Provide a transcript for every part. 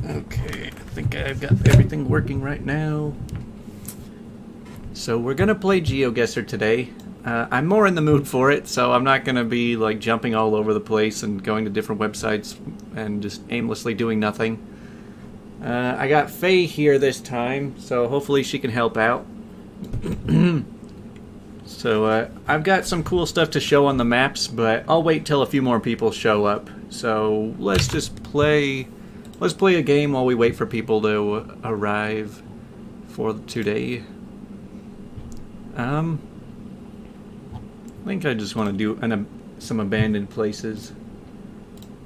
Okay, I think I've got everything working right now. So we're gonna play GeoGuessr today. I'm more in the mood for it, so I'm not gonna be like jumping all over the place and going to different websites and just aimlessly doing nothing. I got Faye here this time, so hopefully she can help out. So I've got some cool stuff to show on the maps, but I'll wait till a few more people show up. So let's just play. Let's play a game while we wait for people to arrive for today. I think I just want to do some abandoned places.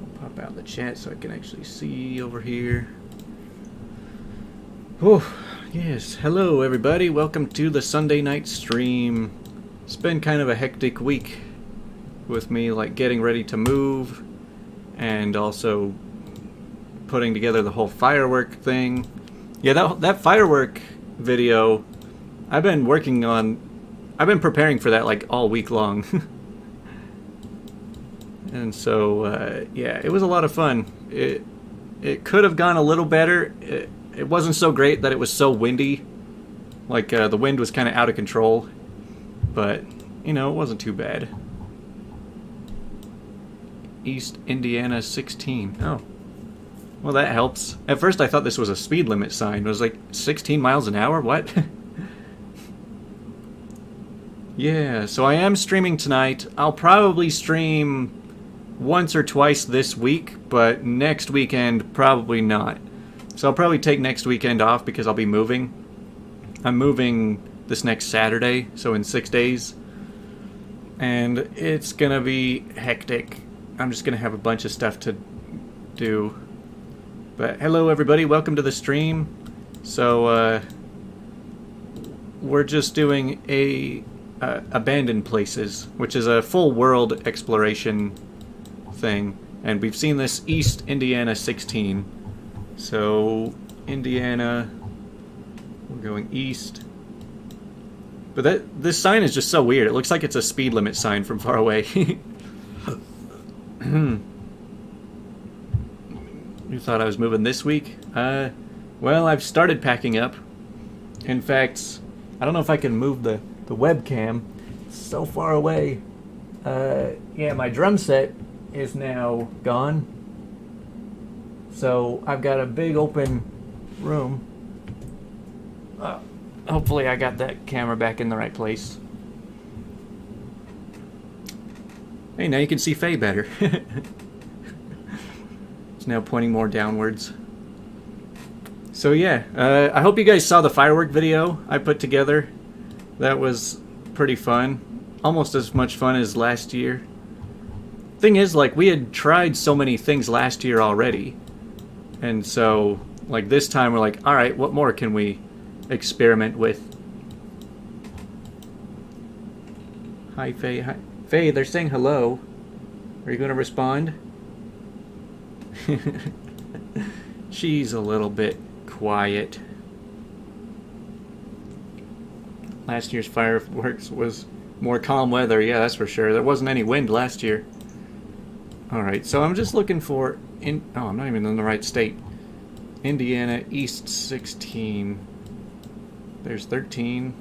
I'll pop out the chat so I can actually see over here. Oh, yes. Hello, everybody. Welcome to the Sunday night stream. It's been kind of a hectic week with me, like getting ready to move and also putting together the whole firework thing. Yeah, that firework video, I've been preparing for that like all week long. And so, yeah, it was a lot of fun. It could have gone a little better. It wasn't so great that it was so windy. Like, the wind was kind of out of control. But, you know, it wasn't too bad. East Indiana 16. Oh. Well, that helps. At first I thought this was a speed limit sign. It was like 16 miles an hour? What? Yeah, so I am streaming tonight. I'll probably stream once or twice this week, but next weekend probably not. So I'll probably take next weekend off because I'll be moving. I'm moving this next Saturday, so in 6 days. And it's gonna be hectic. I'm just gonna have a bunch of stuff to do. But hello everybody, welcome to the stream. So we're just doing a abandoned places, which is a full world exploration thing. And we've seen this East Indiana 16. So Indiana, we're going east. But this sign is just so weird. It looks like it's a speed limit sign from far away. You thought I was moving this week? Well, I've started packing up. In fact, I don't know if I can move the webcam. It's so far away. Yeah, my drum set is now gone. So I've got a big open room. Hopefully I got that camera back in the right place. Hey, now you can see Faye better. It's now pointing more downwards. So yeah, I hope you guys saw the firework video I put together. That was pretty fun. Almost as much fun as last year. Thing is, like, we had tried so many things last year already. And so, like, this time we're like, alright, what more can we experiment with? Hi, Faye. Hi. Faye, they're saying hello. Are you going to respond? She's a little bit quiet. Last year's fireworks was more calm weather. Yeah, that's for sure. There wasn't any wind last year. Alright, so I'm just looking for... oh, I'm not even in the right state. Indiana East 16. There's 13.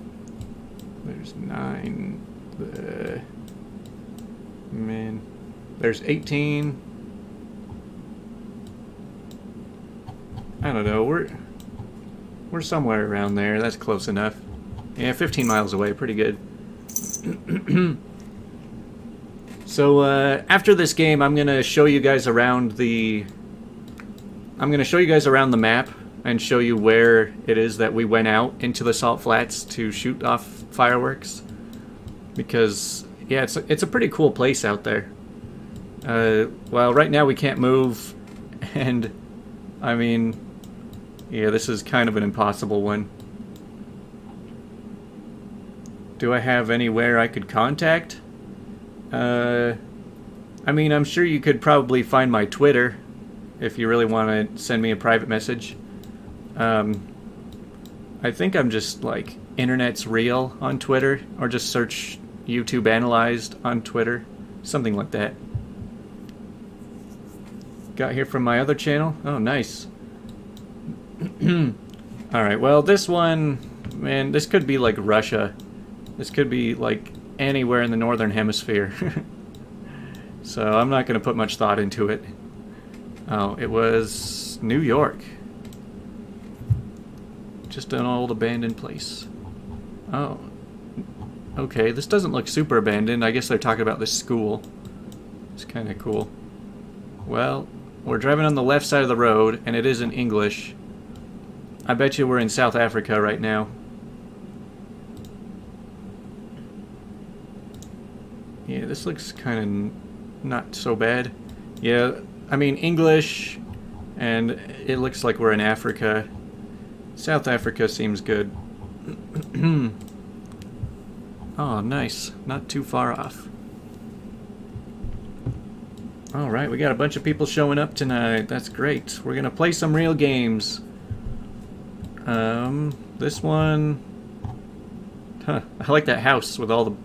There's 9. Man. There's 18. I don't know. We're somewhere around there. That's close enough. Yeah, 15 miles away. Pretty good. So after this game, I'm gonna show you guys around the. I'm gonna show you guys around the map and show you where it is that we went out into the salt flats to shoot off fireworks. Because yeah, it's a pretty cool place out there. Well, right now we can't move, and I mean, yeah, this is kind of an impossible one. Do I have anywhere I could contact? I mean, I'm sure you could probably find my Twitter if you really want to send me a private message. I think I'm just like internet's real on Twitter, or just search YouTube Analyzed on Twitter, something like that. got here from my other channel. Oh, nice. Alright, well, this one, man, this could be like Russia. This could be like anywhere in the northern hemisphere. So I'm not going to put much thought into it. Oh, it was New York. Just an old abandoned place. Oh. Okay, this doesn't look super abandoned. I guess they're talking about this school. It's kind of cool. Well, we're driving on the left side of the road, and it is in English. I bet you we're in South Africa right now. Yeah, this looks kind of not so bad. Yeah, I mean English, and it looks like we're in Africa. South Africa seems good. Oh, nice. Not too far off. Alright, we got a bunch of people showing up tonight. That's great. We're gonna play some real games. This one... Huh, I like that house with all the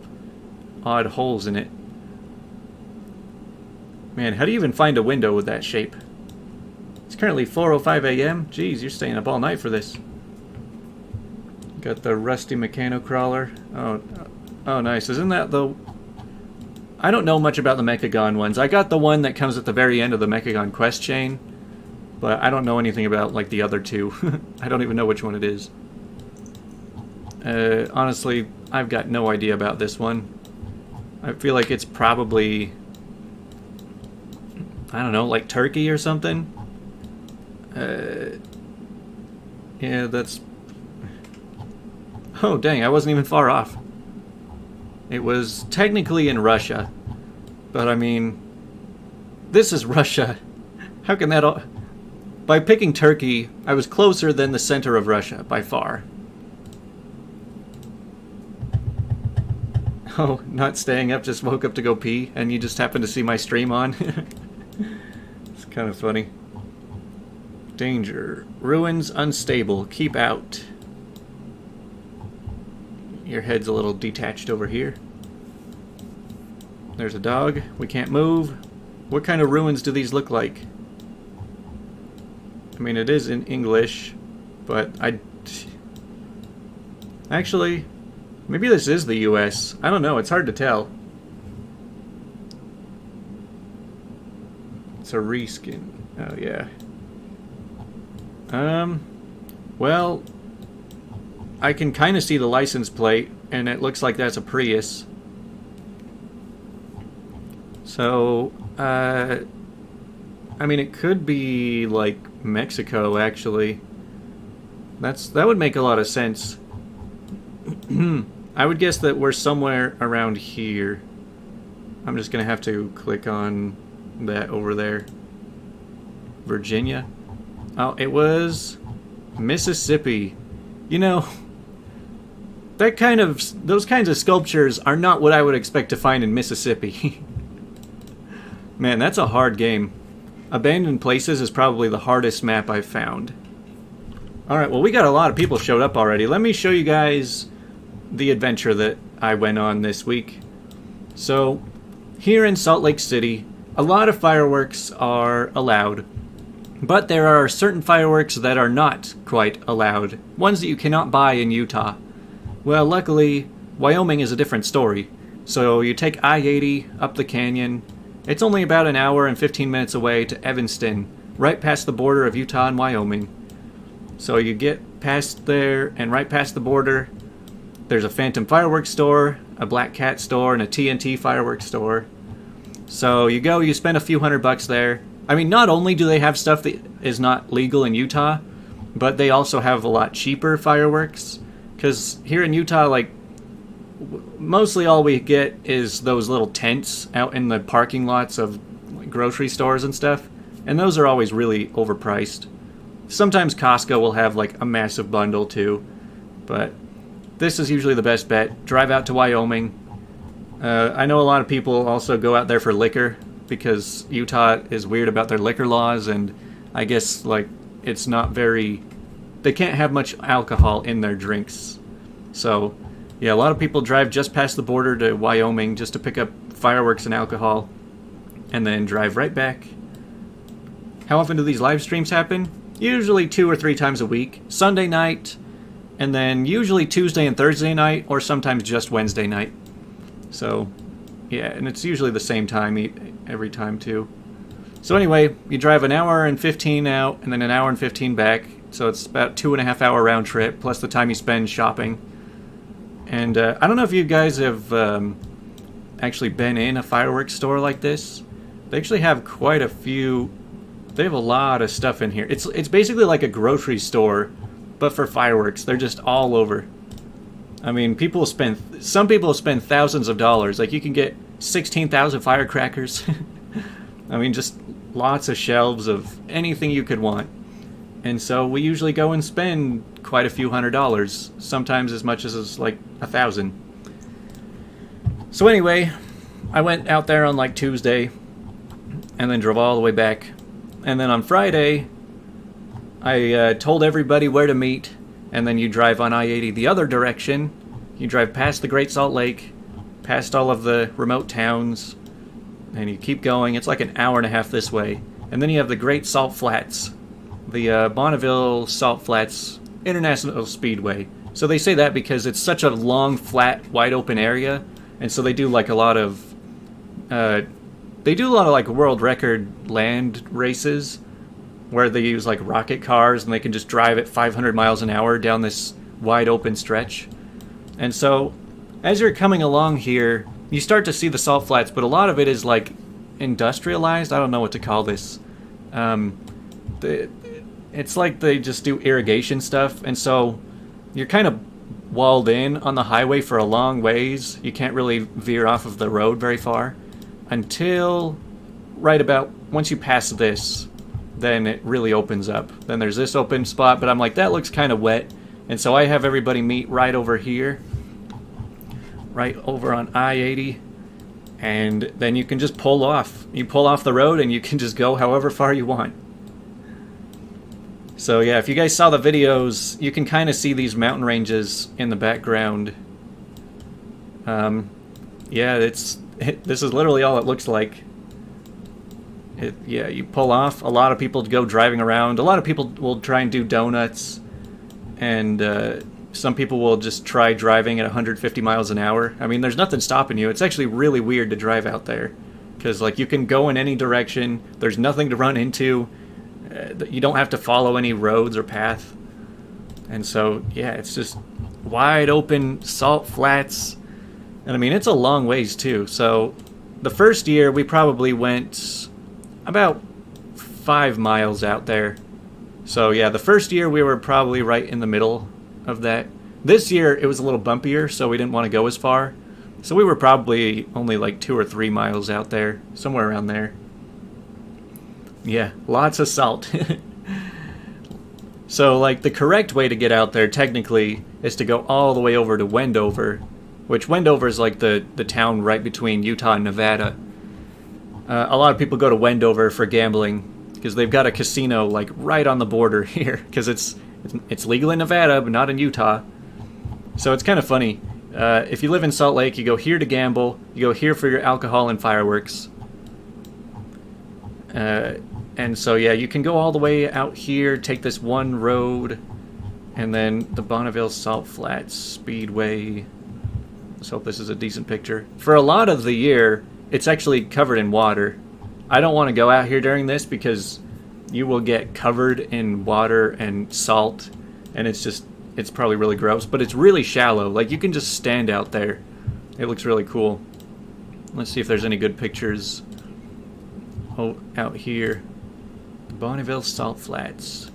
odd holes in it. Man, how do you even find a window with that shape? It's currently 4:05 a.m. Jeez, you're staying up all night for this. Got the rusty mechano crawler. Oh, nice. Isn't that the... I don't know much about the Mechagon ones. I got the one that comes at the very end of the Mechagon quest chain, but I don't know anything about like the other two. I don't even know which one it is. Honestly, I've got no idea about this one. I feel like it's probably, I don't know, like Turkey or something. Yeah, that's... Oh, dang, I wasn't even far off. It was technically in Russia, but I mean, this is Russia. How can that all... By picking Turkey, I was closer than the center of Russia, by far. Oh, not staying up, just woke up to go pee, and you just happened to see my stream on. It's kind of funny. Danger. Ruins unstable. Keep out. Your head's a little detached over here. There's a dog. We can't move. What kind of ruins do these look like? I mean, it is in English, but actually, maybe this is the US. I don't know. It's hard to tell. It's a reskin. Oh, yeah. Well, I can kind of see the license plate, and it looks like that's a Prius. So, I mean, it could be, like, Mexico, actually. That would make a lot of sense. I would guess that we're somewhere around here. I'm just gonna have to click on that over there. Virginia? Oh, it was Mississippi. You know, those kinds of sculptures are not what I would expect to find in Mississippi. Man, that's a hard game. Abandoned Places is probably the hardest map I've found. Alright, well, we got a lot of people showed up already. Let me show you guys the adventure that I went on this week. So, here in Salt Lake City, a lot of fireworks are allowed. But there are certain fireworks that are not quite allowed. Ones that you cannot buy in Utah. Well, luckily, Wyoming is a different story. So you take I-80 up the canyon. It's only about an hour and 15 minutes away to Evanston, right past the border of Utah and Wyoming. So you get past there, and right past the border, there's a Phantom Fireworks store, a Black Cat store, and a TNT Fireworks store. So you go, you spend a few $100 there. I mean, not only do they have stuff that is not legal in Utah, but they also have a lot cheaper fireworks. Because here in Utah, like, mostly all we get is those little tents out in the parking lots of like, grocery stores and stuff. And those are always really overpriced. Sometimes Costco will have, like, a massive bundle, too. But this is usually the best bet. Drive out to Wyoming. I know a lot of people also go out there for liquor, because Utah is weird about their liquor laws, and I guess, like, it's not very... They can't have much alcohol in their drinks. So, yeah, a lot of people drive just past the border to Wyoming just to pick up fireworks and alcohol, and then drive right back. How often do these live streams happen? Usually 2 or 3 times a week. Sunday night, and then usually Tuesday and Thursday night, or sometimes just Wednesday night. So, yeah, and it's usually the same time every time too. So anyway, you drive an hour and 15 out, and then an hour and 15 back. So it's about 2.5 hour round trip, plus the time you spend shopping. And I don't know if you guys have actually been in a fireworks store like this. They actually have quite a few. They have a lot of stuff in here. It's basically like a grocery store, but for fireworks. They're just all over. I mean, some people spend thousands of dollars. Like, you can get 16,000 firecrackers. I mean, just lots of shelves of anything you could want. And so we usually go and spend quite a few $100s, sometimes as much as like 1,000. So anyway, I went out there on like Tuesday, and then drove all the way back. And then on Friday, I told everybody where to meet, and then you drive on I-80 the other direction. You drive past the Great Salt Lake, past all of the remote towns, and you keep going. It's like an hour and a half this way. And then you have the Great Salt Flats, the Bonneville Salt Flats International Speedway. So they say that because it's such a long, flat, wide open area, and so they do like a lot of like world record land races where they use like rocket cars and they can just drive at 500 miles an hour down this wide open stretch. And so as you're coming along here, you start to see the salt flats, but a lot of it is like industrialized. I don't know what to call this. It's like they just do irrigation stuff, and so you're kind of walled in on the highway for a long ways. You can't really veer off of the road very far until right about once you pass this, then it really opens up. Then there's this open spot, but I'm like, that looks kind of wet, and so I have everybody meet right over here, right over on I-80, and then you can just pull off. You pull off the road and you can just go however far you want. So yeah, if you guys saw the videos, you can kind of see these mountain ranges in the background. Yeah, this is literally all it looks like. Yeah, you pull off. A lot of people go driving around. A lot of people will try and do donuts, and some people will just try driving at 150 miles an hour. I mean, there's nothing stopping you. It's actually really weird to drive out there, because like you can go in any direction. There's nothing to run into. You don't have to follow any roads or path. And so, yeah, it's just wide open salt flats. And I mean, it's a long ways too. So the first year we probably went about 5 miles out there. So yeah, the first year we were probably right in the middle of that. This year it was a little bumpier, so we didn't want to go as far. So we were probably only like 2 or 3 miles out there, somewhere around there. Yeah, lots of salt. So, like, the correct way to get out there, technically, is to go all the way over to Wendover, which Wendover is like the town right between Utah and Nevada. A lot of people go to Wendover for gambling, because they've got a casino, like, right on the border here, because it's legal in Nevada, but not in Utah. So it's kind of funny. If you live in Salt Lake, you go here to gamble, you go here for your alcohol and fireworks. And so, yeah, you can go all the way out here, take this one road, and then the Bonneville Salt Flats Speedway. Let's hope this is a decent picture. For a lot of the year, it's actually covered in water. I don't want to go out here during this because you will get covered in water and salt, and it's probably really gross, but it's really shallow. Like, you can just stand out there. It looks really cool. Let's see if there's any good pictures. Oh, out here. Bonneville Salt Flats.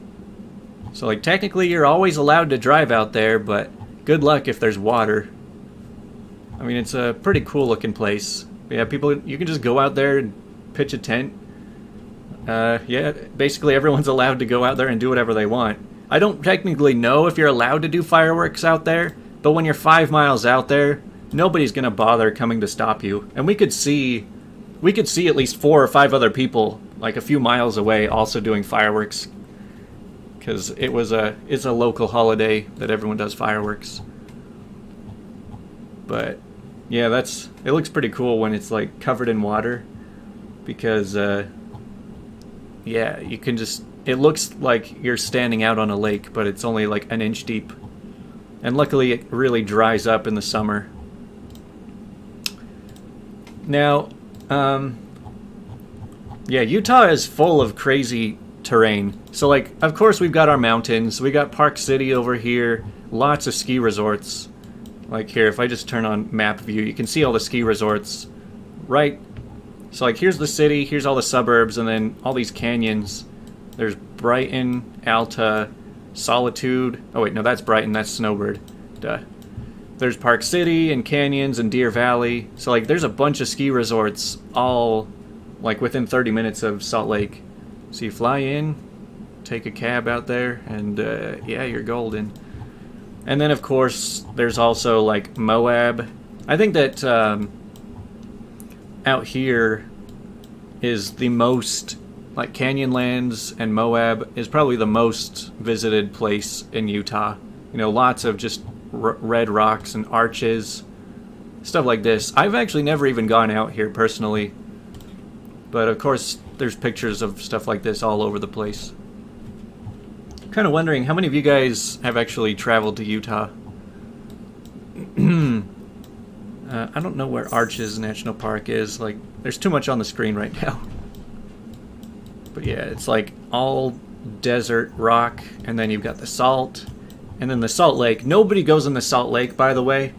So, like, technically you're always allowed to drive out there, but good luck if there's water. I mean, it's a pretty cool looking place. Yeah, you can just go out there and pitch a tent. Yeah, basically everyone's allowed to go out there and do whatever they want. I don't technically know if you're allowed to do fireworks out there, but when you're 5 miles out there, nobody's gonna bother coming to stop you. And we could see at least 4 or 5 other people like a few miles away also doing fireworks, because it's a local holiday that everyone does fireworks. But yeah, it looks pretty cool when it's like covered in water, because yeah, you can just... It looks like you're standing out on a lake, but it's only like an inch deep. And luckily it really dries up in the summer. Now, yeah, Utah is full of crazy terrain. So, like, of course we've got our mountains. We got Park City over here. Lots of ski resorts. Like here, if I just turn on map view, you can see all the ski resorts. Right? So, like, here's the city, here's all the suburbs, and then all these canyons. There's Brighton, Alta, Solitude. Oh, wait, no, that's Brighton, that's Snowbird. Duh. There's Park City and canyons and Deer Valley. So, like, there's a bunch of ski resorts all, like, within 30 minutes of Salt Lake. So you fly in, take a cab out there, and, yeah, you're golden. And then, of course, there's also, like, Moab. I think that, out here is the most, like, Canyonlands and Moab is probably the most visited place in Utah. You know, lots of just red rocks and arches, stuff like this. I've actually never even gone out here personally, but of course there's pictures of stuff like this all over the place. I'm kind of wondering how many of you guys have actually traveled to Utah. I don't know where Arches National Park is. Like, there's too much on the screen right now. But yeah, it's like all desert rock, and then you've got the salt, and then the Salt Lake. Nobody goes in the Salt Lake, by the way.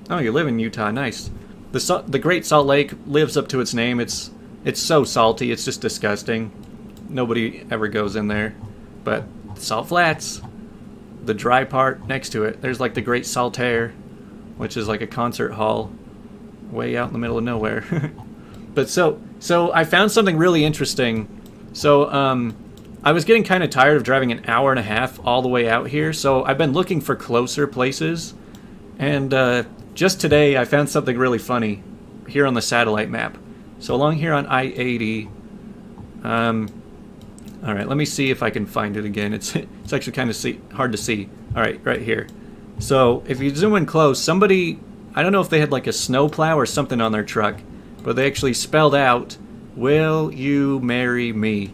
Oh, you live in Utah, nice. The Great Salt Lake lives up to its name. It's so salty, it's just disgusting. Nobody ever goes in there. But Salt Flats, the dry part next to it, there's like the Great Saltaire, which is like a concert hall way out in the middle of nowhere. But so I found something really interesting. So I was getting kind of tired of driving an hour and a half all the way out here, so I've been looking for closer places. And just today I found something really funny here on the satellite map. So along here on I-80, all right, let me see if I can find it again. It's actually kind of hard to see. All right, right here. So if you zoom in close, somebody, I don't know if they had like a snowplow or something on their truck, but they actually spelled out, "Will you marry me?"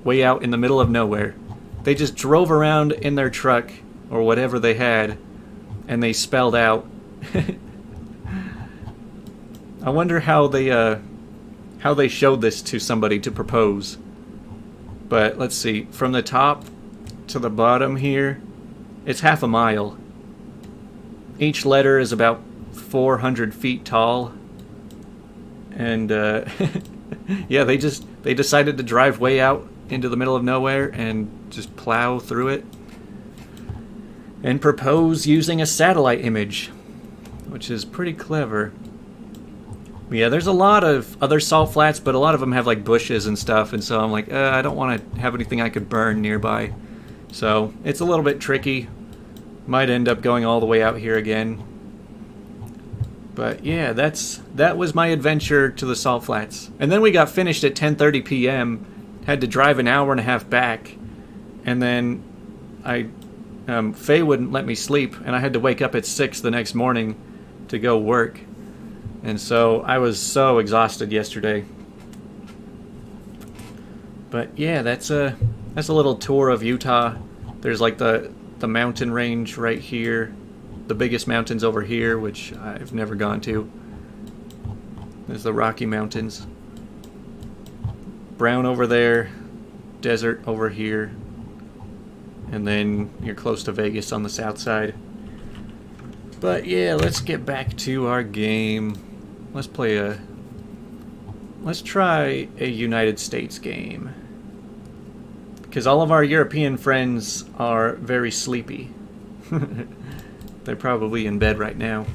Way out in the middle of nowhere. They just drove around in their truck or whatever they had, and they spelled out. I wonder how they showed this to somebody to propose. But let's see, from the top to the bottom here, it's half a mile. Each letter is about 400 feet tall. And yeah, they decided to drive way out into the middle of nowhere and just plow through it and propose using a satellite image, which is pretty clever. Yeah, there's a lot of other salt flats, but a lot of them have like bushes and stuff, and so I'm like, I don't want to have anything I could burn nearby. So it's a little bit tricky. Might end up going all the way out here again. But yeah, that was my adventure to the Salt Flats. And then we got finished at 10:30 p.m. Had to drive an hour and a half back, and then Faye wouldn't let me sleep, and I had to wake up at 6 the next morning to go work. And so I was so exhausted yesterday. But yeah, that's a little tour of Utah. There's like the mountain range right here. The biggest mountains over here, which I've never gone to. There's the Rocky Mountains. Brown over there. Desert over here. And then you're close to Vegas on the south side. But yeah, let's get back to our game. Let's try a United States game. Because all of our European friends are very sleepy. They're probably in bed right now.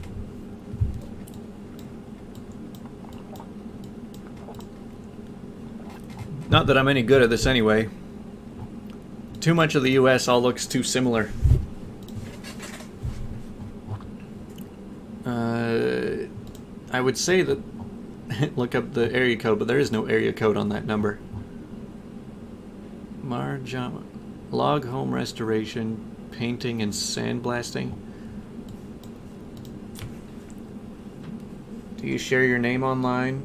Not that I'm any good at this anyway. Too much of the US all looks too similar. I would say that look up the area code, but there is no area code on that number. Marjama, log home restoration, painting and sandblasting. Do you share your name online?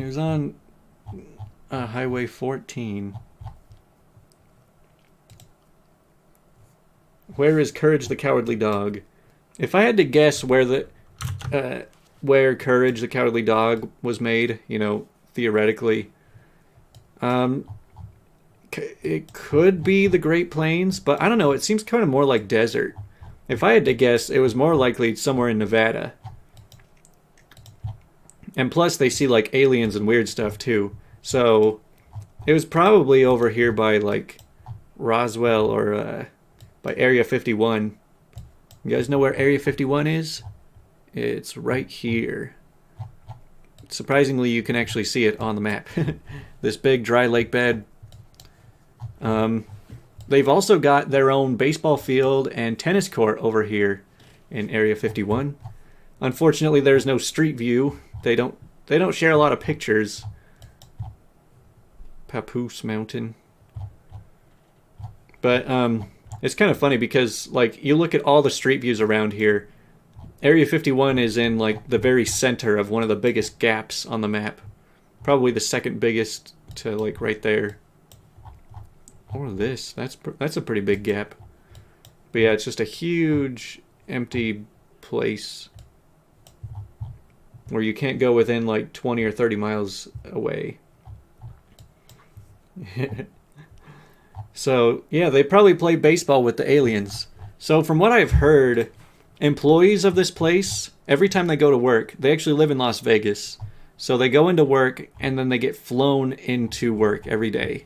It was on Highway 14. Where is Courage the Cowardly Dog? If I had to guess where Courage the Cowardly Dog was made, you know, theoretically, it could be the Great Plains, but I don't know. It seems kind of more like desert. If I had to guess, it was more likely somewhere in Nevada. And plus, they see like aliens and weird stuff too. So it was probably over here by like Roswell or by Area 51. You guys know where Area 51 is? It's right here. Surprisingly, you can actually see it on the map. This big dry lake bed. They've also got their own baseball field and tennis court over here in Area 51. Unfortunately, there's no street view. They don't share a lot of pictures. Papoose Mountain. But it's kind of funny because like you look at all the street views around here. Area 51 is in like the very center of one of the biggest gaps on the map. Probably the second biggest to like right there. Or this. That's a pretty big gap. But yeah, it's just a huge empty place where you can't go within like 20 or 30 miles away. So, yeah, they probably play baseball with the aliens. So, from what I've heard, employees of this place, every time they go to work, they actually live in Las Vegas. So, they go into work and then they get flown into work every day.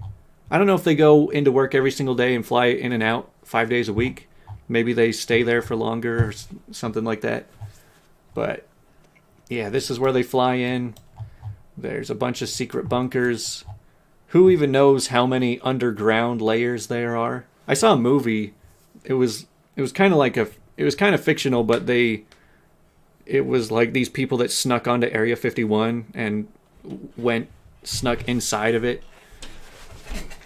I don't know if they go into work every single day and fly in and out 5 days a week. Maybe they stay there for longer or something like that. But, yeah, this is where they fly in. There's a bunch of secret bunkers. Who even knows how many underground layers there are? I saw a movie. It was kind of fictional, but it was like these people that snuck onto Area 51 and snuck inside of it.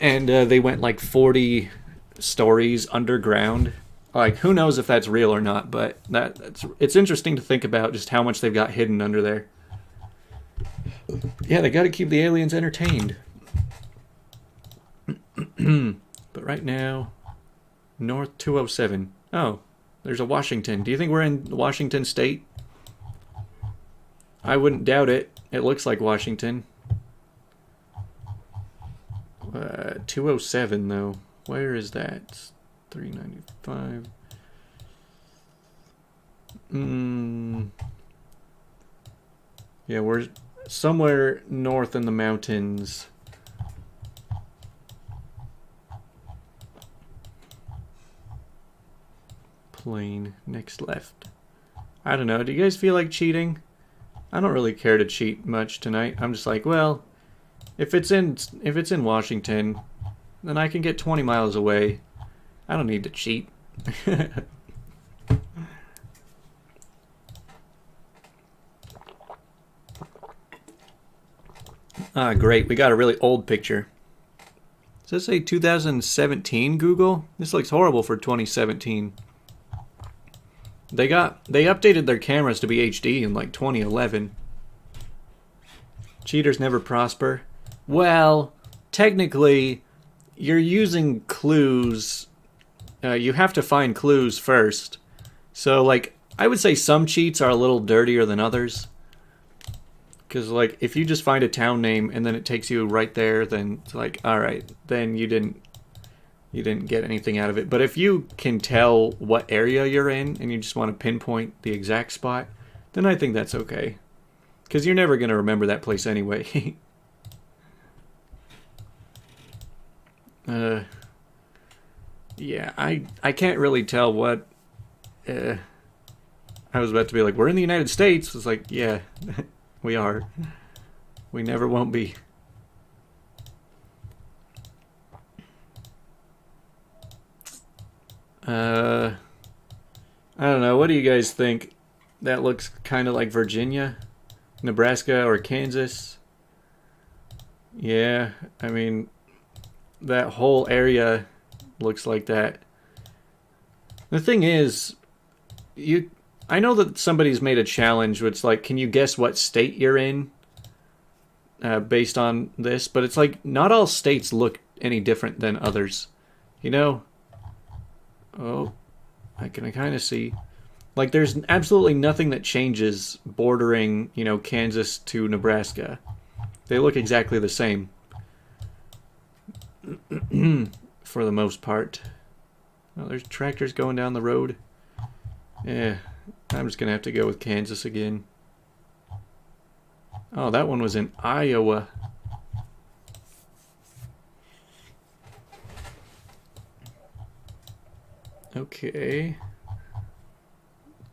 And they went like 40 stories underground. Like, who knows if that's real or not, but it's interesting to think about just how much they've got hidden under there. Yeah, they got to keep the aliens entertained. But right now, North 207. Oh, there's a Washington. Do you think we're in Washington State? I wouldn't doubt it. It looks like Washington. 207 though. Where is that? 395. Yeah, we're somewhere north in the mountains. Plane, next left. I don't know. Do you guys feel like cheating? I don't really care to cheat much tonight. I'm just like, well, if it's in Washington, then I can get 20 miles away. I don't need to cheat. Ah, great. We got a really old picture. Does this say 2017 Google? This looks horrible for 2017. They updated their cameras to be HD in like 2011. Cheaters never prosper. Well, technically, you're using clues. You have to find clues first. So, like, I would say some cheats are a little dirtier than others. Because, like, if you just find a town name and then it takes you right there, then it's like, alright, then you didn't get anything out of it. But if you can tell what area you're in and you just want to pinpoint the exact spot, then I think that's okay. Because you're never going to remember that place anyway. Yeah, I can't really tell what... I was about to be like, we're in the United States. It's like, yeah, we are. We never won't be. I don't know. What do you guys think? That looks kind of like Virginia, Nebraska, or Kansas. Yeah, I mean, that whole area looks like that. The thing is, I know that somebody's made a challenge where it's like, can you guess what state you're in? based on this, but it's like not all states look any different than others. You know? Oh, I can kind of see. Like, there's absolutely nothing that changes bordering, you know, Kansas to Nebraska. They look exactly the same. For the most part. Oh, there's tractors going down the road. Yeah, I'm just going to have to go with Kansas again. Oh, that one was in Iowa. Okay.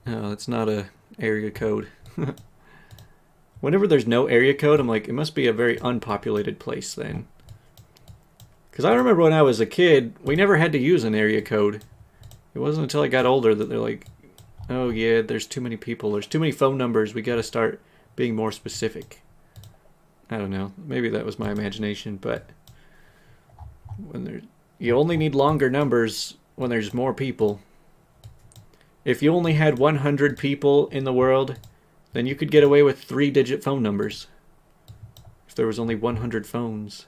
No, it's not a area code. Whenever there's no area code, I'm like, it must be a very unpopulated place then. Because I remember when I was a kid, we never had to use an area code. It wasn't until I got older that they're like, oh yeah, there's too many people, there's too many phone numbers, we gotta start being more specific. I don't know, maybe that was my imagination, but when you only need longer numbers when there's more people. If you only had 100 people in the world, then you could get away with 3-digit phone numbers. If there was only 100 phones.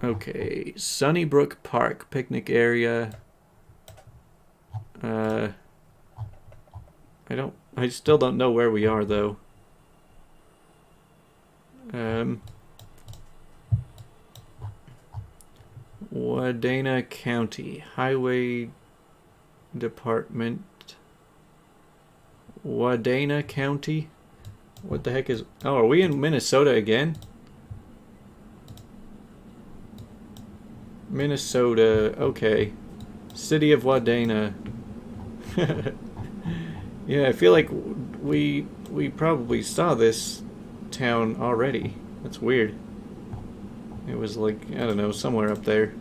Okay, Sunnybrook Park, picnic area. I still don't know where we are though. Wadena County, Highway Department. Wadena County? What the heck is... Oh, are we in Minnesota again? Minnesota, okay. City of Wadena. Yeah, I feel like we probably saw this town already. That's weird. It was like, I don't know, somewhere up there.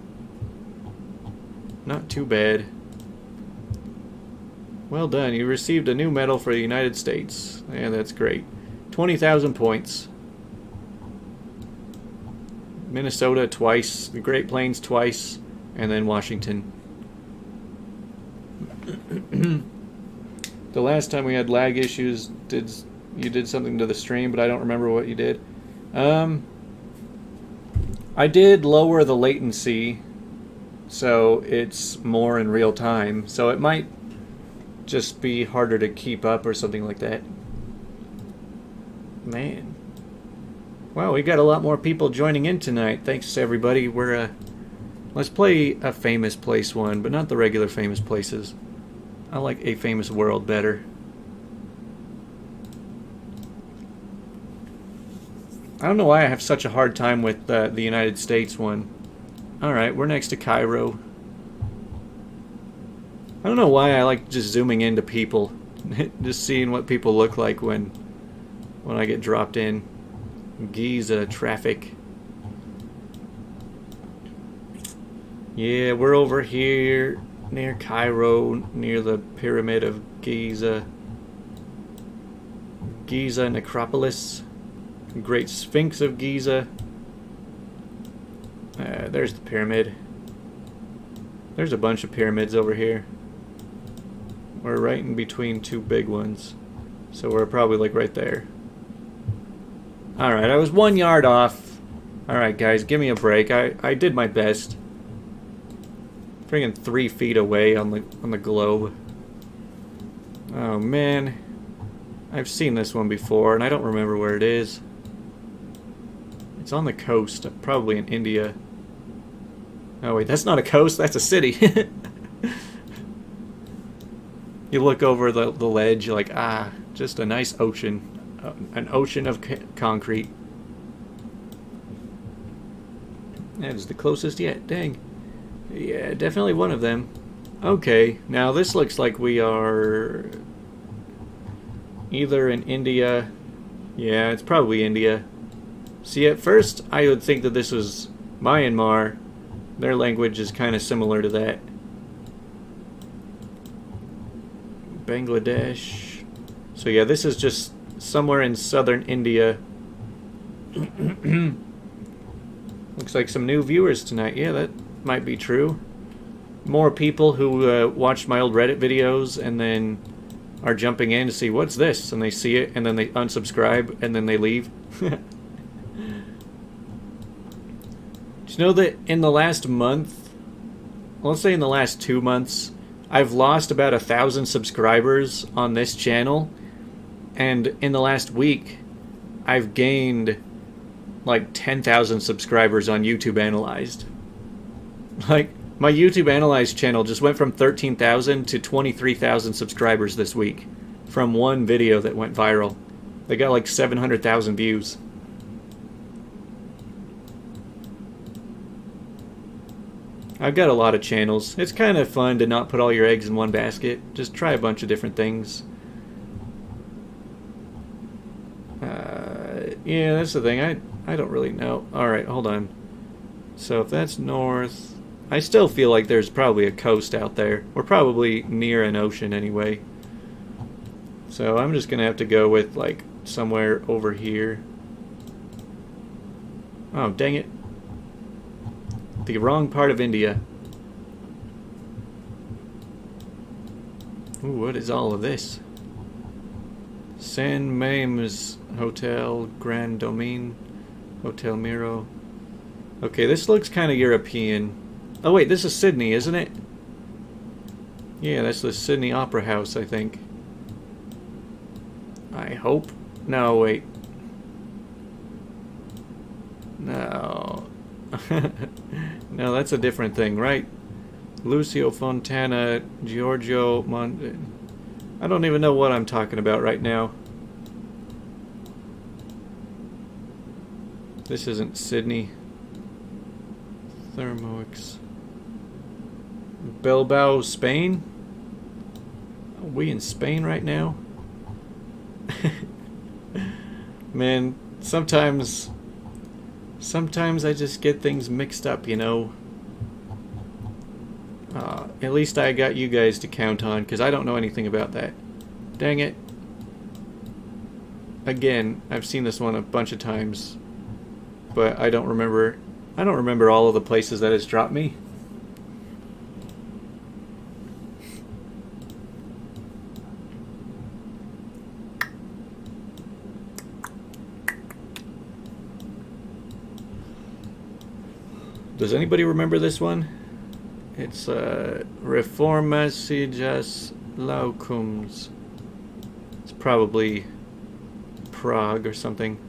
Not too bad. Well done, you received a new medal for the United States. Yeah, that's great. 20,000 points. Minnesota twice, the Great Plains twice, and then Washington. The last time we had lag issues, you did something to the stream, but I don't remember what you did. I did lower the latency, so it's more in real time. So it might just be harder to keep up or something like that. Man. Wow, we got a lot more people joining in tonight. Thanks to everybody. Let's play a famous place one, but not the regular famous places. I like A Famous World better. I don't know why I have such a hard time with the United States one. Alright, we're next to Cairo. I don't know why I like just zooming into people. Just seeing what people look like when I get dropped in. Giza traffic. Yeah, we're over here near Cairo, near the Pyramid of Giza. Giza Necropolis. Great Sphinx of Giza. There's the pyramid. There's a bunch of pyramids over here. We're right in between two big ones. So we're probably like right there. Alright, I was 1 yard off. Alright guys, give me a break. I did my best. Friggin' 3 feet away on the globe. Oh man. I've seen this one before and I don't remember where it is. It's on the coast, probably in India. Oh wait, that's not a coast, that's a city. You look over the ledge, you're like, ah, just a nice ocean. An ocean of concrete. That is the closest yet, dang. Yeah, definitely one of them. Okay, now this looks like we are either in India. Yeah, it's probably India. See, at first I would think that this was Myanmar. Their language is kind of similar to that. Bangladesh. So yeah, this is just somewhere in southern India. Looks like some new viewers tonight. Yeah, that might be true. More people who watched my old Reddit videos and then are jumping in to see what's this, and they see it, and then they unsubscribe, and then they leave. Do you know that in the last month, let's say in the last 2 months, I've lost about 1,000 subscribers on this channel, and in the last week, I've gained like 10,000 subscribers on YouTube Analyzed. Like, my YouTube Analyzed channel just went from 13,000 to 23,000 subscribers this week from one video that went viral. They got like 700,000 views. I've got a lot of channels. It's kind of fun to not put all your eggs in one basket. Just try a bunch of different things. Yeah, that's the thing. I don't really know. Alright, hold on. So if that's north... I still feel like there's probably a coast out there. We're probably near an ocean anyway. So I'm just going to have to go with, like, somewhere over here. Oh, dang it. The wrong part of India. Ooh, what is all of this? San Mames Hotel, Grand Domaine, Hotel Miro. Okay, this looks kind of European. Oh wait, this is Sydney, isn't it? Yeah, that's the Sydney Opera House, I think. I hope. No, wait. No. No, that's a different thing, right? Lucio Fontana, Giorgio I don't even know what I'm talking about right now. This isn't Sydney. Thermoix. Bilbao, Spain? Are we in Spain right now? Man, sometimes I just get things mixed up, you know. At least I got you guys to count on, because I don't know anything about that. Dang it. Again, I've seen this one a bunch of times, but I don't remember all of the places that it's dropped me. Does anybody remember this one? It's Reformasijas Laukums. It's probably Prague or something.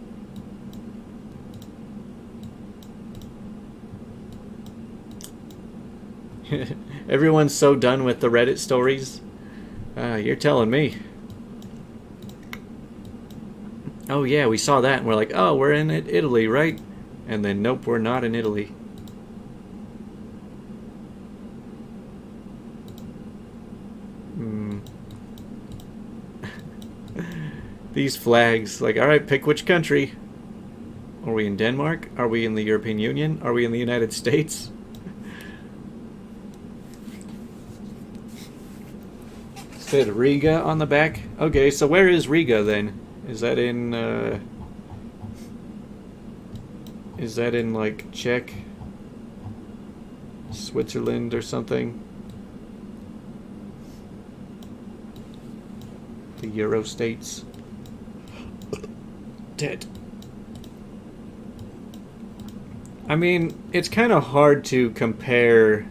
Everyone's so done with the Reddit stories. You're telling me. Oh yeah, we saw that and we're like, oh, we're in Italy, right? And then nope, we're not in Italy. These flags, like, alright, pick which country. Are we in Denmark? Are we in the European Union? Are we in the United States? Said Riga on the back. Okay, so where is Riga then? Is that in like Czech, Switzerland or something? The Euro states. Dead. I mean, it's kind of hard to compare.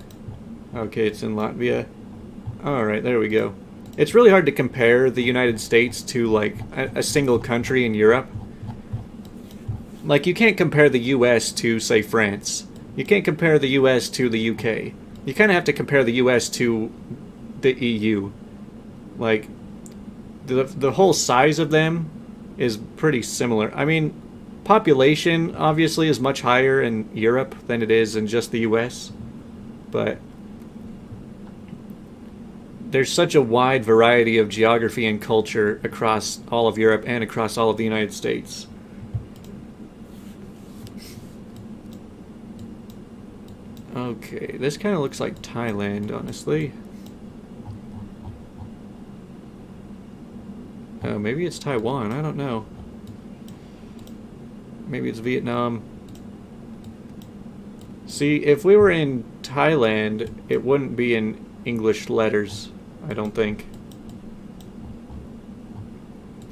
Okay, it's in Latvia. Alright, there we go. It's really hard to compare the United States to, like, a single country in Europe. Like, you can't compare the US to, say, France. You can't compare the US to the UK. You kind of have to compare the US to the EU. Like, the whole size of them is pretty similar. I mean, population obviously is much higher in Europe than it is in just the US, but there's such a wide variety of geography and culture across all of Europe and across all of the United States. Okay, this kind of looks like Thailand, honestly. Oh, maybe it's Taiwan, I don't know. Maybe it's Vietnam. See, if we were in Thailand, it wouldn't be in English letters, I don't think.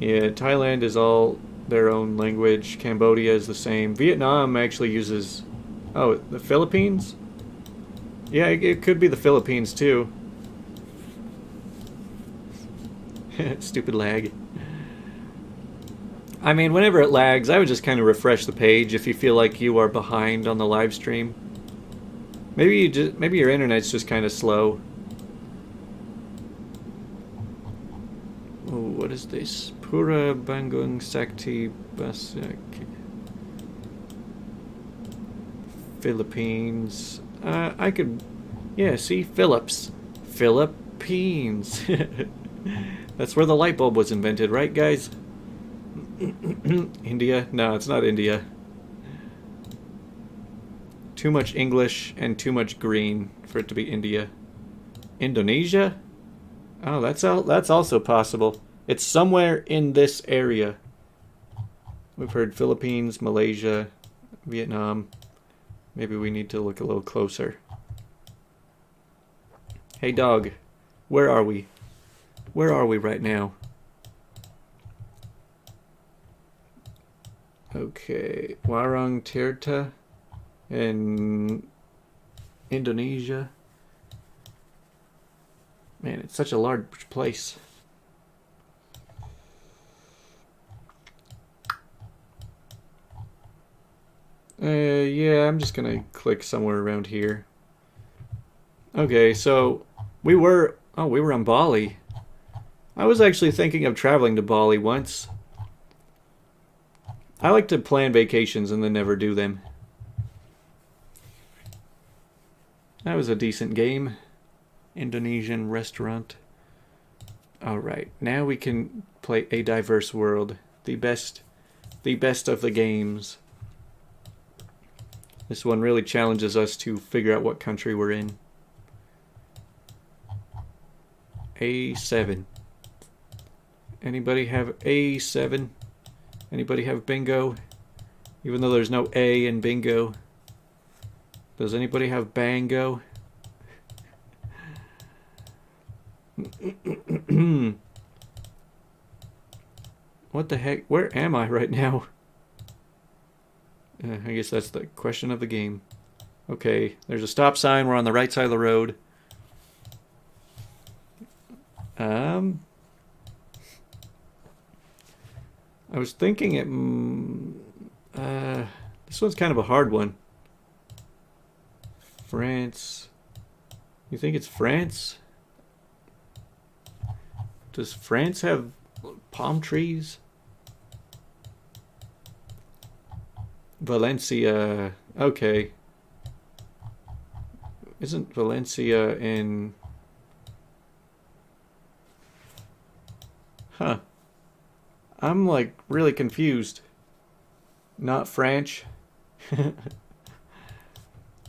Yeah, Thailand is all their own language. Cambodia is the same. Vietnam actually uses... Oh, the Philippines? Yeah, it could be the Philippines too. Stupid lag. I mean, whenever it lags, I would just kind of refresh the page if you feel like you are behind on the live stream. Maybe your internet's just kind of slow. Oh, what is this? Pura Bangung Sakti Basak. Philippines. I could... Yeah, see? Philippines. That's where the light bulb was invented, right, guys? India? No, it's not India. Too much English and too much green for it to be India. Indonesia? Oh, that's also possible. It's somewhere in this area. We've heard Philippines, Malaysia, Vietnam. Maybe we need to look a little closer. Hey dog, where are we? Where are we right now? Okay, Warung Tirta in Indonesia. Man, it's such a large place. Yeah, I'm just gonna click somewhere around here. Okay, so we were on Bali. I was actually thinking of traveling to Bali once. I like to plan vacations and then never do them. That was a decent game. Indonesian restaurant. Alright, now we can play A Diverse World. The best of the games. This one really challenges us to figure out what country we're in. A7. Anybody have A7? Anybody have bingo? Even though there's no A in bingo. Does anybody have bango? What the heck? Where am I right now? I guess that's the question of the game. Okay, there's a stop sign. We're on the right side of the road. I was thinking this one's kind of a hard one. France. You think it's France? Does France have palm trees? Valencia. Okay. Isn't Valencia in... Huh. I'm like really confused. Not French.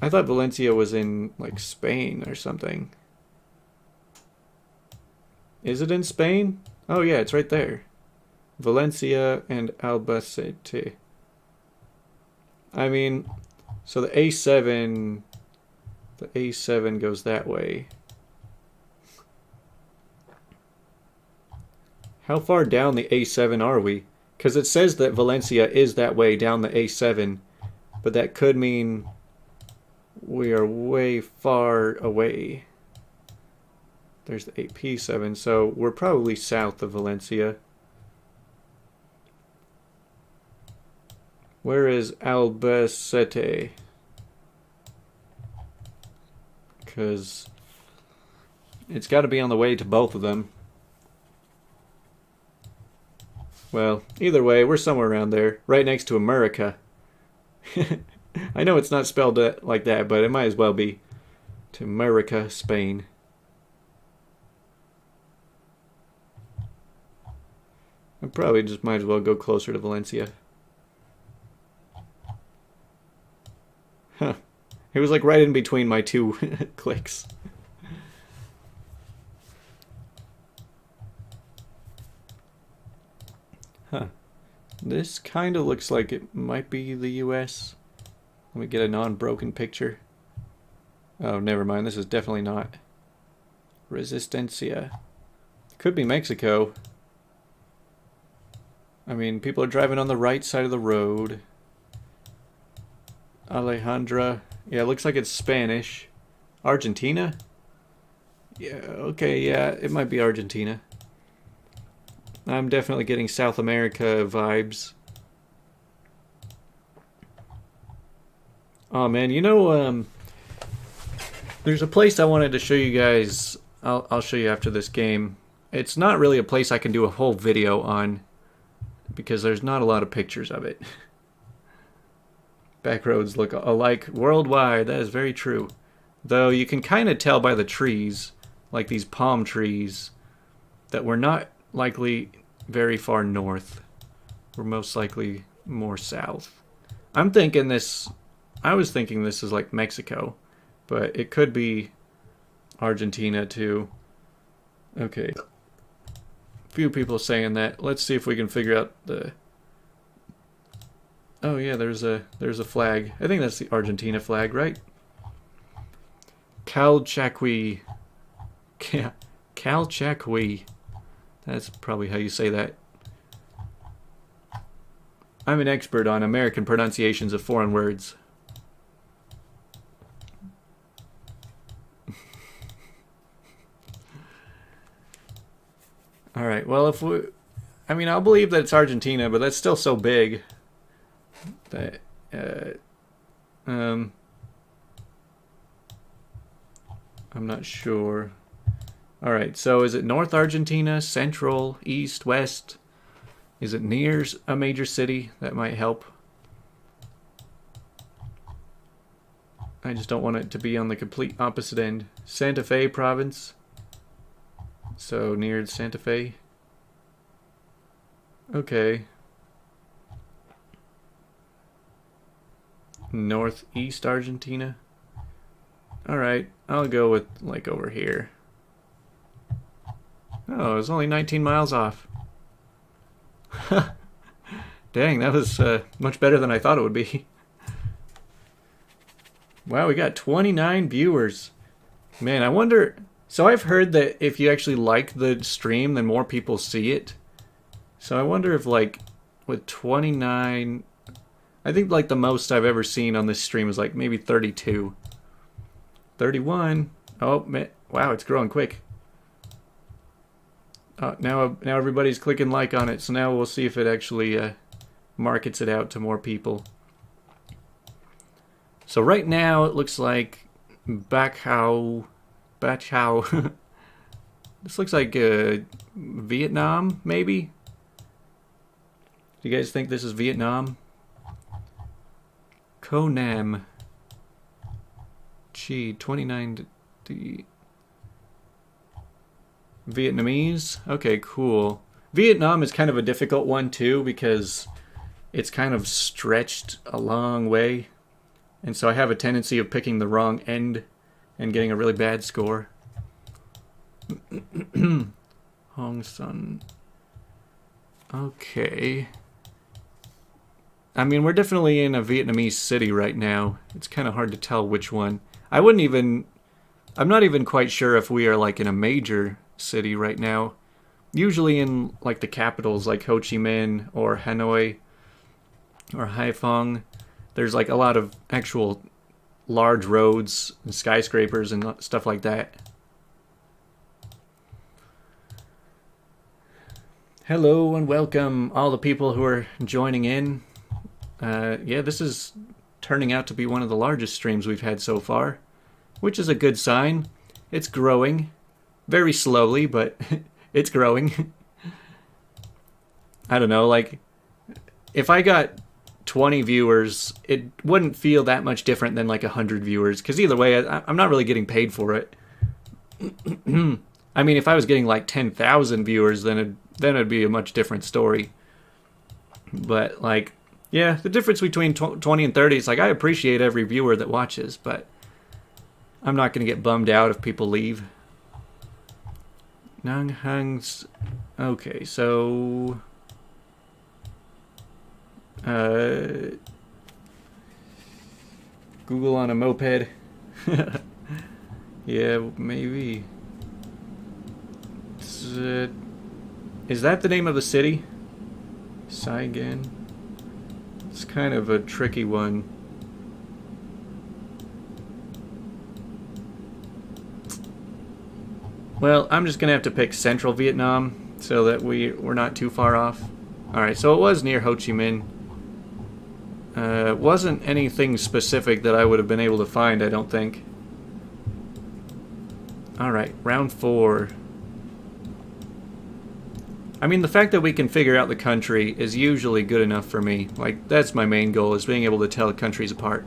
I thought Valencia was in like Spain or something. Is it in Spain? Oh yeah, it's right there. Valencia and Albacete. I mean, so the A7 goes that way. How far down the A7 are we? Because it says that Valencia is that way down the A7, but that could mean we are way far away. There's the AP7, so we're probably south of Valencia. Where is Albacete? Because it's got to be on the way to both of them. Well, either way, we're somewhere around there, right next to America. I know it's not spelled like that, but it might as well be. To America, Spain. I probably just might as well go closer to Valencia. Huh. It was like right in between my two clicks. Huh. This kind of looks like it might be the US. Let me get a non-broken picture. Oh, never mind. This is definitely not. Resistencia. Could be Mexico. I mean, people are driving on the right side of the road. Alejandra. Yeah, it looks like it's Spanish. Argentina? Yeah, okay, yeah, it might be Argentina. I'm definitely getting South America vibes. Oh man, there's a place I wanted to show you guys. I'll show you after this game. It's not really a place I can do a whole video on because there's not a lot of pictures of it. Back roads look alike worldwide. That is very true. Though you can kind of tell by the trees, like these palm trees, that we're not likely very far north. We're most likely more south. I was thinking this is like Mexico, but it could be Argentina too. Okay. Few people saying that. Let's see if we can figure out the... Oh yeah, there's a flag. I think that's the Argentina flag, right? Calchaquí. Calchaquí. That's probably how you say that. I'm an expert on American pronunciations of foreign words. Alright, well I'll believe that it's Argentina, but that's still so big that I'm not sure. Alright, so is it North Argentina, Central, East, West? Is it near a major city? That might help. I just don't want it to be on the complete opposite end. Santa Fe province. So near Santa Fe. Okay. Northeast Argentina. Alright, I'll go with like over here. Oh, it was only 19 miles off. Dang, that was much better than I thought it would be. Wow, we got 29 viewers. Man, I wonder... So I've heard that if you actually like the stream, then more people see it. So I wonder if, like, with 29... I think, like, the most I've ever seen on this stream is, like, maybe 32. 31. Oh, man. Wow, it's growing quick. Now everybody's clicking like on it, so now we'll see if it actually markets it out to more people. So right now it looks like Bachau. This looks like Vietnam, maybe? Do you guys think this is Vietnam? Konam. Chi, 29... Vietnamese? Okay, cool. Vietnam is kind of a difficult one too because it's kind of stretched a long way. And so I have a tendency of picking the wrong end and getting a really bad score. Hong Son. Okay. I mean, we're definitely in a Vietnamese city right now. It's kind of hard to tell which one. I'm not even quite sure if we are like in a major city right now. Usually in like the capitals like Ho Chi Minh or Hanoi or Haiphong, there's like a lot of actual large roads and skyscrapers and stuff like that. Hello and welcome all the people who are joining in. Yeah, this is turning out to be one of the largest streams we've had so far, which is a good sign. It's growing. Very slowly, but it's growing. I don't know, like, if I got 20 viewers, it wouldn't feel that much different than like 100 viewers, because either way, I'm not really getting paid for it. I mean, if I was getting like 10,000 viewers, then it'd be a much different story. But, like, yeah, the difference between 20 and 30 is, like, I appreciate every viewer that watches, but I'm not going to get bummed out if people leave. Nang Hang's... Okay, so... Google on a moped. Yeah, maybe. Is that the name of the city? Saigon. It's kind of a tricky one. Well, I'm just gonna have to pick Central Vietnam so that we're not too far off. Alright, so it was near Ho Chi Minh. It wasn't anything specific that I would have been able to find, I don't think. Alright, round 4. I mean, the fact that we can figure out the country is usually good enough for me. Like, that's my main goal, is being able to tell countries apart.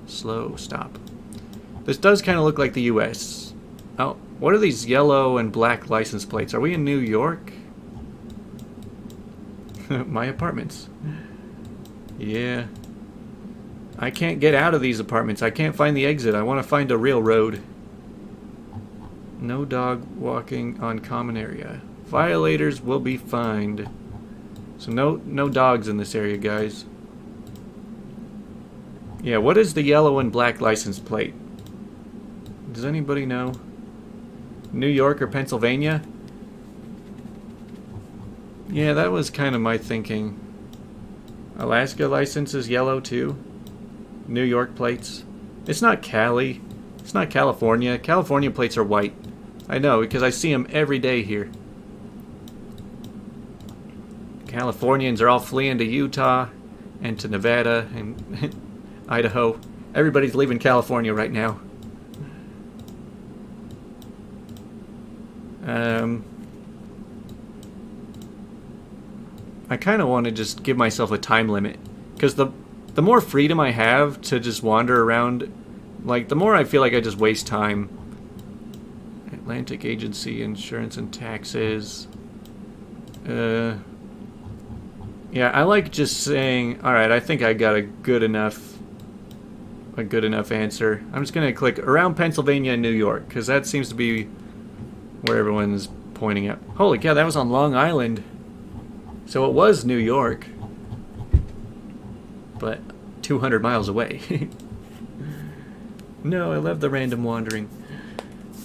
Slow, stop. This does kind of look like the US. Oh, what are these yellow and black license plates? Are we in New York? My apartments. Yeah. I can't get out of these apartments. I can't find the exit. I want to find a real road. No dog walking on common area. Violators will be fined. So no dogs in this area, guys. Yeah, what is the yellow and black license plate? Does anybody know? New York or Pennsylvania? Yeah, that was kind of my thinking. Alaska license is yellow too. New York plates. It's not Cali. It's not California. California plates are white. I know, because I see them every day here. Californians are all fleeing to Utah and to Nevada and Idaho. Everybody's leaving California right now. I kind of want to just give myself a time limit, because the more freedom I have to just wander around, like, the more I feel like I just waste time. Atlantic Agency, Insurance and Taxes. Yeah, I like just saying, alright, I think I got a good enough answer. I'm just going to click around Pennsylvania and New York, because that seems to be where everyone's pointing at. Holy cow, that was on Long Island. So it was New York, but 200 miles away. No, I love the random wandering.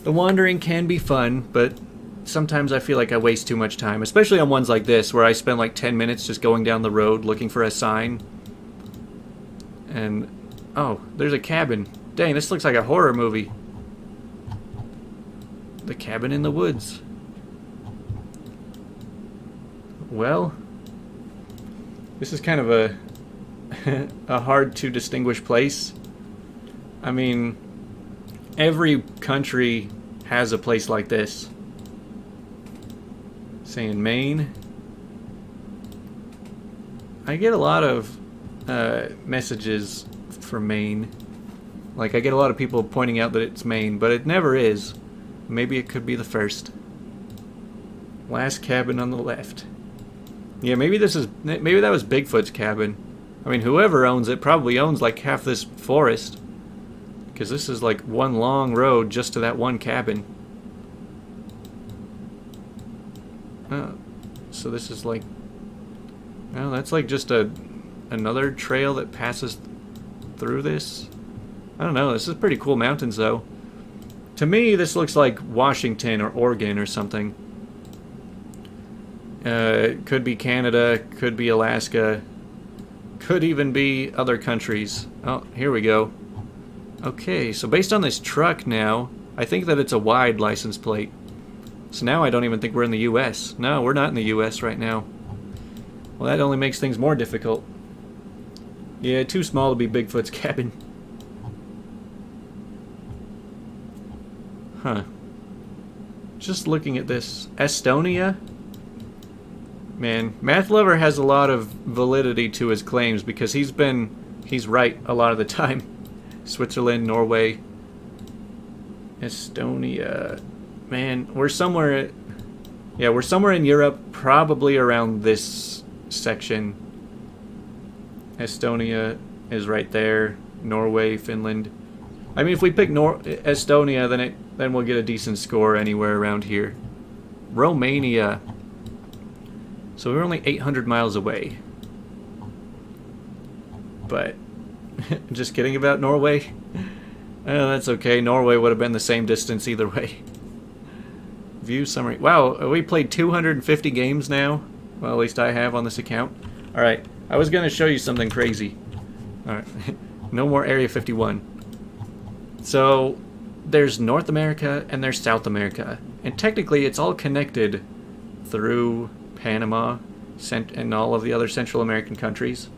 The wandering can be fun, but sometimes I feel like I waste too much time, especially on ones like this, where I spend like 10 minutes just going down the road looking for a sign. And, oh, there's a cabin. Dang, this looks like a horror movie. The cabin in the woods. Well, this is kind of a hard to distinguish place. I mean, every country has a place like this. Saying Maine. I get a lot of messages from Maine. Like, I get a lot of people pointing out that it's Maine, but it never is. Maybe it could be the first. Last cabin on the left. Yeah, maybe that was Bigfoot's cabin. I mean, whoever owns it probably owns like half this forest, because this is like one long road just to that one cabin. So this is like, well, that's like just another trail that passes through this. I don't know. This is pretty cool mountains, though. To me, this looks like Washington or Oregon or something. Could be Canada, could be Alaska, could even be other countries. Oh, here we go. Okay, so based on this truck now, I think that it's a wide license plate. So now I don't even think we're in the US. No, we're not in the US right now. Well, that only makes things more difficult. Yeah, too small to be Bigfoot's cabin. Huh. Just looking at this. Estonia? Man, Math Lover has a lot of validity to his claims, because he's right a lot of the time. Switzerland, Norway, Estonia. Man, we're somewhere in Europe, probably around this section. Estonia is right there. Norway, Finland. I mean, if we pick Estonia, then we'll get a decent score anywhere around here. Romania. So we're only 800 miles away. But, just kidding about Norway. That's okay. Norway would have been the same distance either way. View summary. Wow, we played 250 games now. Well, at least I have on this account. Alright, I was gonna show you something crazy. Alright, no more Area 51. So, there's North America and there's South America. And technically it's all connected through Panama and all of the other Central American countries.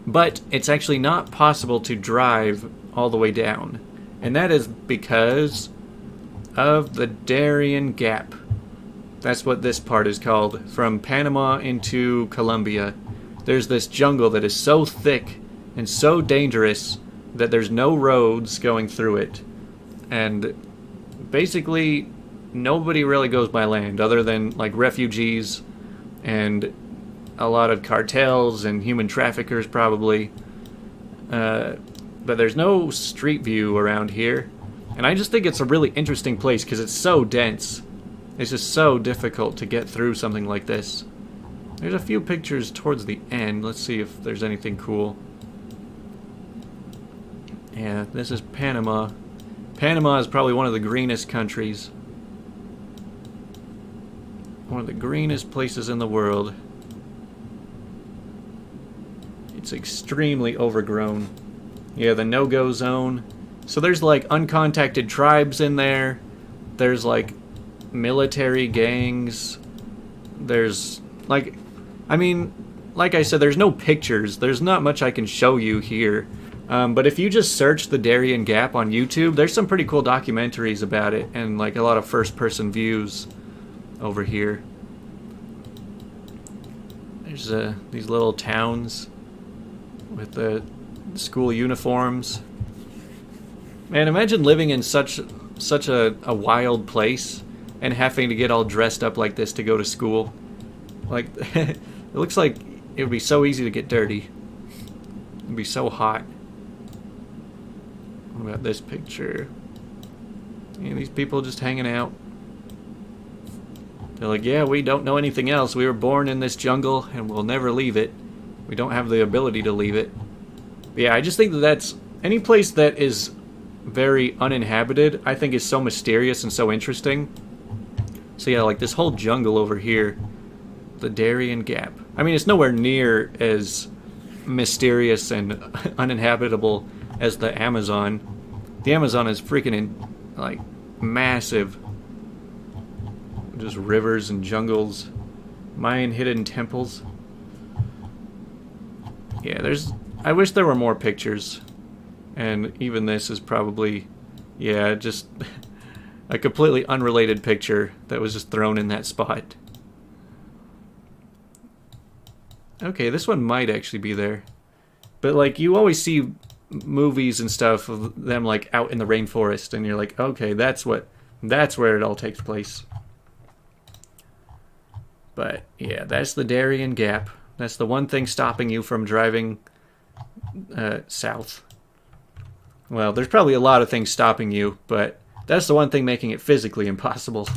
But it's actually not possible to drive all the way down. And that is because of the Darien Gap. That's what this part is called. From Panama into Colombia, there's this jungle that is so thick and so dangerous that there's no roads going through it. And basically, nobody really goes by land other than like refugees and a lot of cartels and human traffickers probably. But there's no street view around here. And I just think it's a really interesting place because it's so dense. It's just so difficult to get through something like this. There's a few pictures towards the end. Let's see if there's anything cool. Yeah, this is Panama. Panama is probably one of the greenest countries. One of the greenest places in the world. It's extremely overgrown. Yeah, the no-go zone. So there's like uncontacted tribes in there. There's like military gangs. There's like, I mean, like I said, there's no pictures. There's not much I can show you here. But if you just search the Darien Gap on YouTube, there's some pretty cool documentaries about it and like a lot of first-person views over here. There's these little towns with the school uniforms. Man, imagine living in such a wild place and having to get all dressed up like this to go to school. Like, it looks like it would be so easy to get dirty. It'd be so hot. What about this picture? Yeah, these people just hanging out. They're like, yeah, we don't know anything else. We were born in this jungle and we'll never leave it. We don't have the ability to leave it. But yeah, I just think that that's any place that is very uninhabited, I think is so mysterious and so interesting. So yeah, like this whole jungle over here, the Darien Gap. I mean, it's nowhere near as mysterious and uninhabitable as the Amazon. The Amazon is freaking like massive. Just rivers and jungles, Mayan hidden temples. Yeah, I wish there were more pictures. And even this is probably, yeah, just a completely unrelated picture that was just thrown in that spot. Okay, this one might actually be there. But like, you always see movies and stuff of them like out in the rainforest, and you're like, okay, that's where it all takes place. But yeah, that's the Darien Gap. That's the one thing stopping you from driving south. Well, there's probably a lot of things stopping you, but that's the one thing making it physically impossible.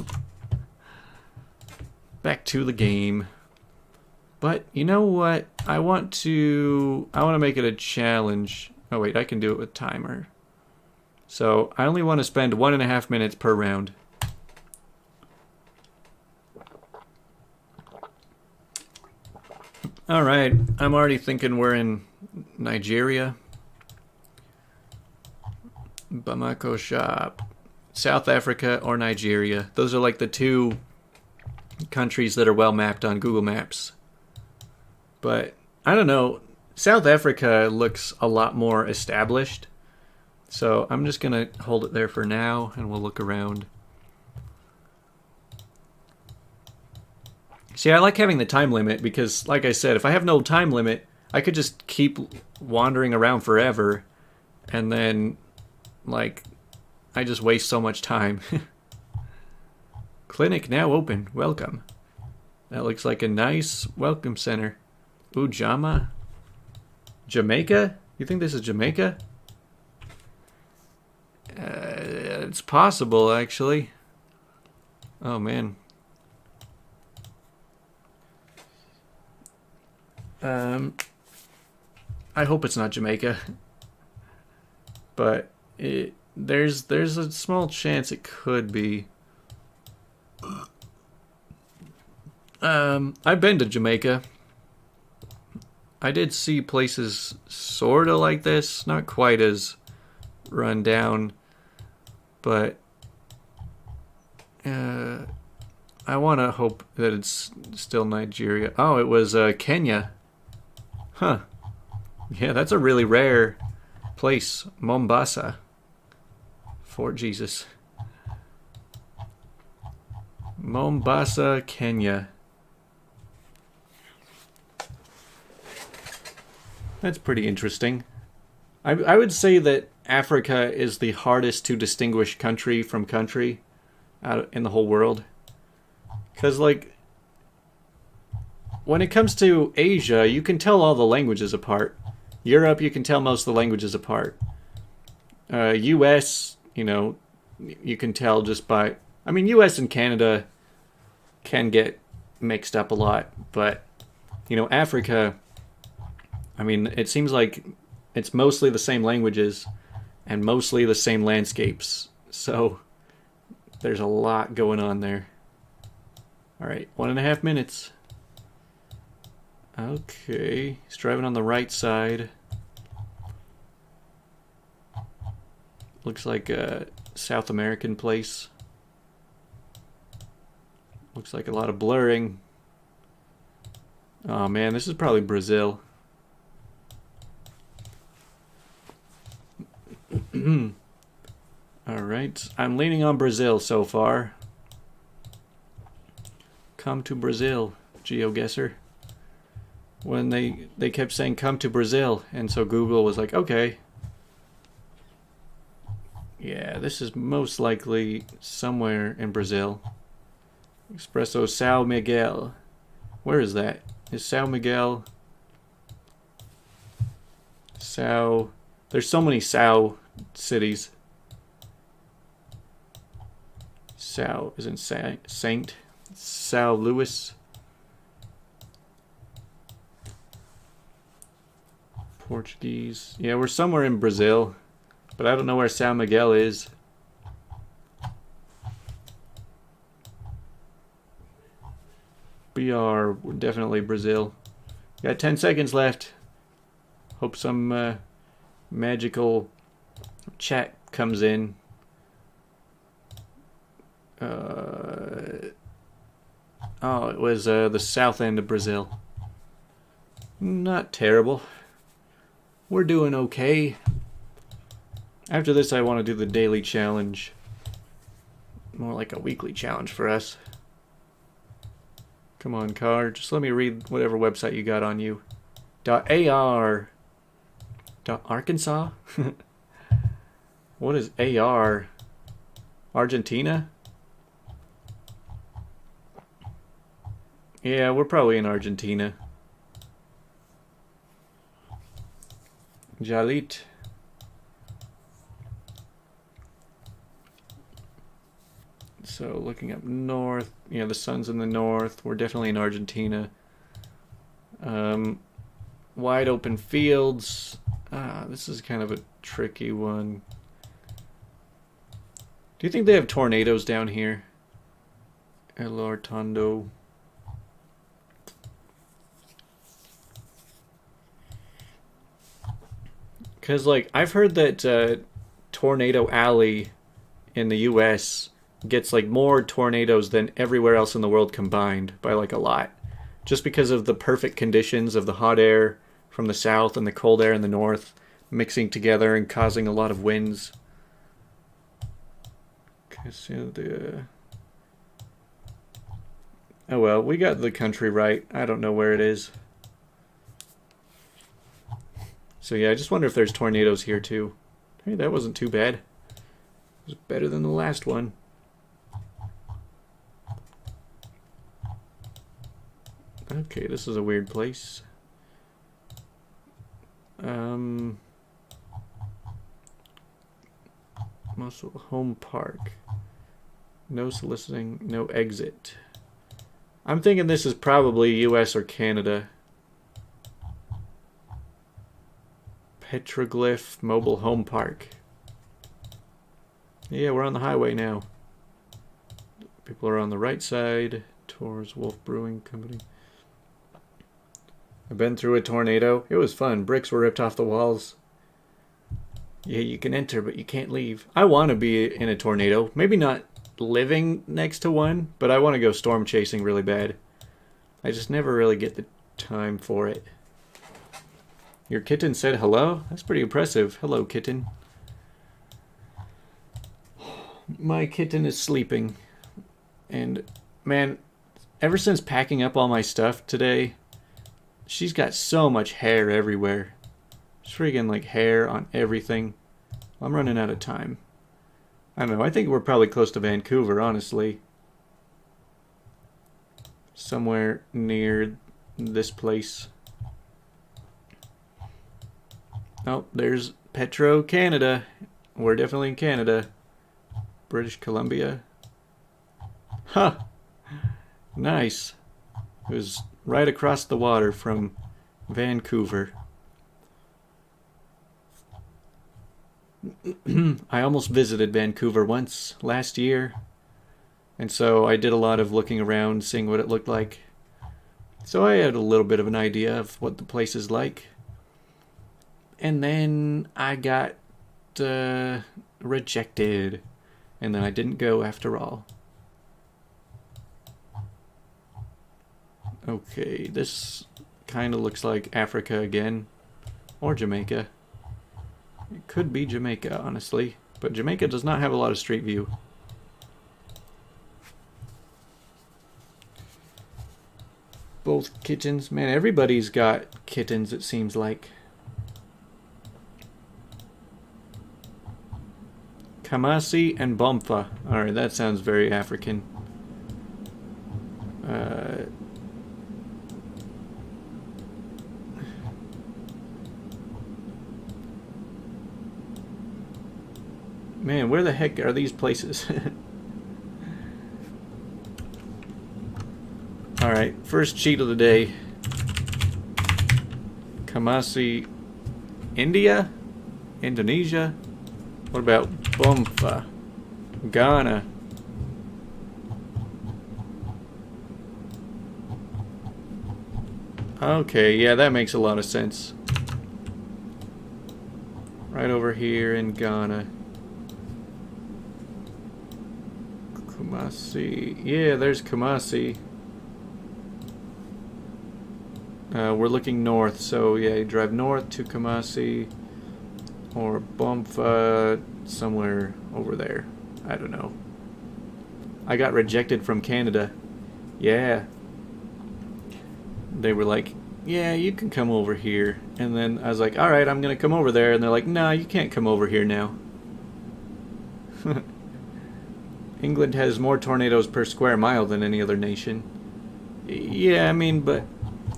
Back to the game. But you know what? I want to make it a challenge. Oh wait, I can do it with timer. So I only want to spend 1.5 minutes per round. Alright, I'm already thinking we're in Nigeria. Bamako shop. South Africa or Nigeria. Those are like the two countries that are well mapped on Google Maps. But, I don't know, South Africa looks a lot more established. So I'm just going to hold it there for now and we'll look around. See, I like having the time limit because, like I said, if I have no time limit, I could just keep wandering around forever, and then, like, I just waste so much time. Clinic now open. Welcome. That looks like a nice welcome center. Ooh, Jama? Jamaica? You think this is Jamaica? It's possible, actually. Oh, man. I hope it's not Jamaica, but there's a small chance it could be. I've been to Jamaica. I did see places sort of like this, not quite as run down, but I want to hope that it's still Nigeria. Oh, it was Kenya. Huh. Yeah, that's a really rare place. Mombasa. Fort Jesus. Mombasa, Kenya. That's pretty interesting. I would say that Africa is the hardest to distinguish country from country out in the whole world. Because, like, when it comes to Asia, you can tell all the languages apart. Europe, you can tell most of the languages apart. US, you know, you can tell just by... I mean, US and Canada can get mixed up a lot. But, you know, Africa... I mean, it seems like it's mostly the same languages and mostly the same landscapes. So there's a lot going on there. All right, 1.5 minutes. Okay, he's driving on the right side. Looks like a South American place. Looks like a lot of blurring. Oh man, this is probably Brazil. Alright, I'm leaning on Brazil so far. Come to Brazil, GeoGuessr. When they kept saying come to Brazil, and so Google was like, okay. Yeah, this is most likely somewhere in Brazil. Expresso São Miguel. Where is that? Is São Miguel... São... There's so many São cities. São is in Saint. São Luís. Portuguese. Yeah, we're somewhere in Brazil, but I don't know where São Miguel is. We're definitely Brazil. Got 10 seconds left. Hope some magical chat comes in. Oh, it was the south end of Brazil. Not terrible. We're doing okay. After this, I want to do the daily challenge. More like a weekly challenge for us. Come on, car. Just let me read whatever website you got on you. .ar. Arkansas? What is AR? Argentina? Yeah, we're probably in Argentina. Jalit. So looking up north, you know, the sun's in the north. We're definitely in Argentina. Wide open fields. This is kind of a tricky one. Do you think they have tornadoes down here? El Hortondo. Because, like, I've heard that Tornado Alley in the U.S. gets, like, more tornadoes than everywhere else in the world combined by, like, a lot. Just because of the perfect conditions of the hot air from the south and the cold air in the north mixing together and causing a lot of winds. Okay, so oh well, we got the country right. I don't know where it is. So yeah, I just wonder if there's tornadoes here too. Hey, that wasn't too bad. It was better than the last one. Okay, this is a weird place. Muscle Home Park. No soliciting, no exit. I'm thinking this is probably US or Canada. Petroglyph Mobile Home Park. Yeah, we're on the highway now. People are on the right side towards Wolf Brewing Company. I've been through a tornado. It was fun. Bricks were ripped off the walls. Yeah, you can enter, but you can't leave. I want to be in a tornado. Maybe not living next to one, but I want to go storm chasing really bad. I just never really get the time for it. Your kitten said hello? That's pretty impressive. Hello, kitten. My kitten is sleeping. And, man, ever since packing up all my stuff today, she's got so much hair everywhere. It's freaking like hair on everything. I'm running out of time. I don't know, I think we're probably close to Vancouver, honestly. Somewhere near this place. Oh, there's Petro, Canada. We're definitely in Canada. British Columbia. Huh. Nice. It was right across the water from Vancouver. I almost visited Vancouver once last year. And so I did a lot of looking around, seeing what it looked like. So I had a little bit of an idea of what the place is like. And then I got rejected. And then I didn't go after all. Okay, this kind of looks like Africa again. Or Jamaica. It could be Jamaica, honestly. But Jamaica does not have a lot of street view. Both kittens. Man, everybody's got kittens, it seems like. Kamasi and Bomfa. Alright, that sounds very African. Man, where the heck are these places? Alright, first cheat of the day. Kamasi, India? Indonesia? What about Bomfa? Ghana? Okay, yeah, that makes a lot of sense. Right over here in Ghana. Kumasi. Yeah, there's Kumasi. We're looking north, so yeah, you drive north to Kumasi or Bomfa, somewhere over there. I don't know. I got rejected from Canada. Yeah. They were like, yeah, you can come over here. And then I was like, alright, I'm gonna come over there. And they're like, nah, you can't come over here now. England has more tornadoes per square mile than any other nation. Yeah, I mean, but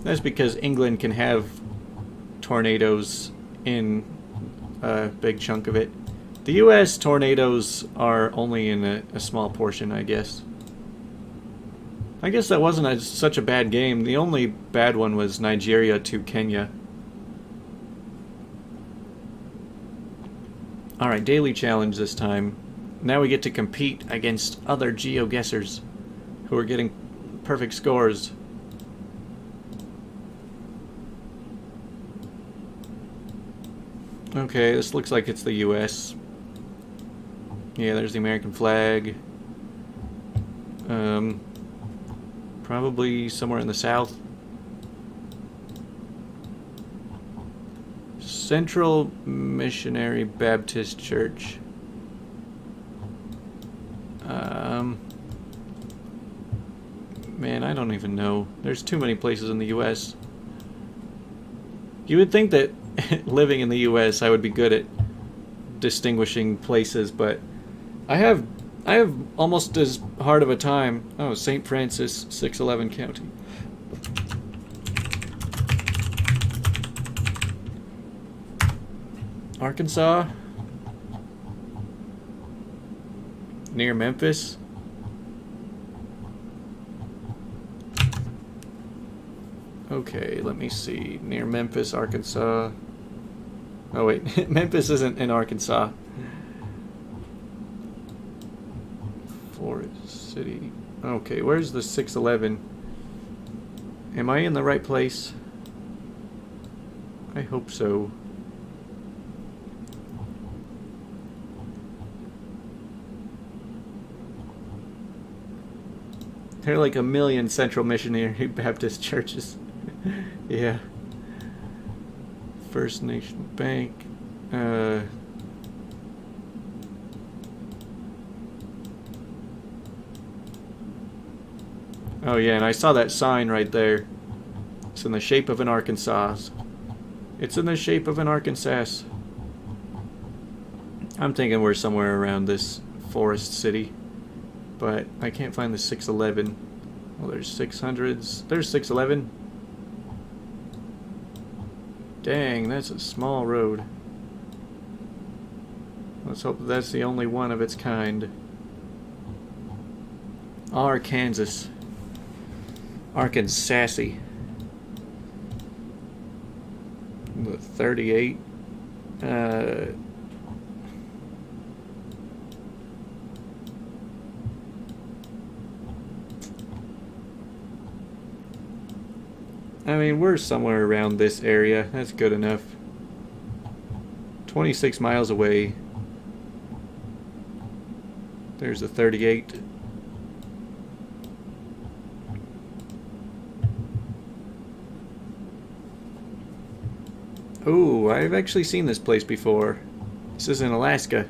that's because England can have tornadoes in a big chunk of it. The US tornadoes are only in a small portion, I guess. I guess that wasn't such a bad game. The only bad one was Nigeria to Kenya. Alright, daily challenge this time. Now we get to compete against other GeoGuessers who are getting perfect scores. Okay, this looks like it's the US. Yeah, there's the American flag. Probably somewhere in the south. Central Missionary Baptist Church. Man, I don't even know. There's too many places in the US. You would think that living in the US I would be good at distinguishing places, but I have almost as hard of a time. Oh, St. Francis, 611 County. Arkansas? Near Memphis? Okay, let me see. Near Memphis, Arkansas. Oh wait, Memphis isn't in Arkansas. Forest City. Okay, where's the 611? Am I in the right place? I hope so. There are like a million Central Missionary Baptist churches. Yeah. First Nation Bank. Oh yeah, and I saw that sign right there. It's in the shape of an Arkansas. It's in the shape of an Arkansas. I'm thinking we're somewhere around this forest city. But I can't find the 611. Well, there's 600s. There's 611. Dang, that's a small road. Let's hope that's the only one of its kind. Arkansas. Arkansasy. The 38. I mean, we're somewhere around this area. That's good enough. 26 miles away. There's the 38. Oh, I've actually seen this place before. This is in Alaska.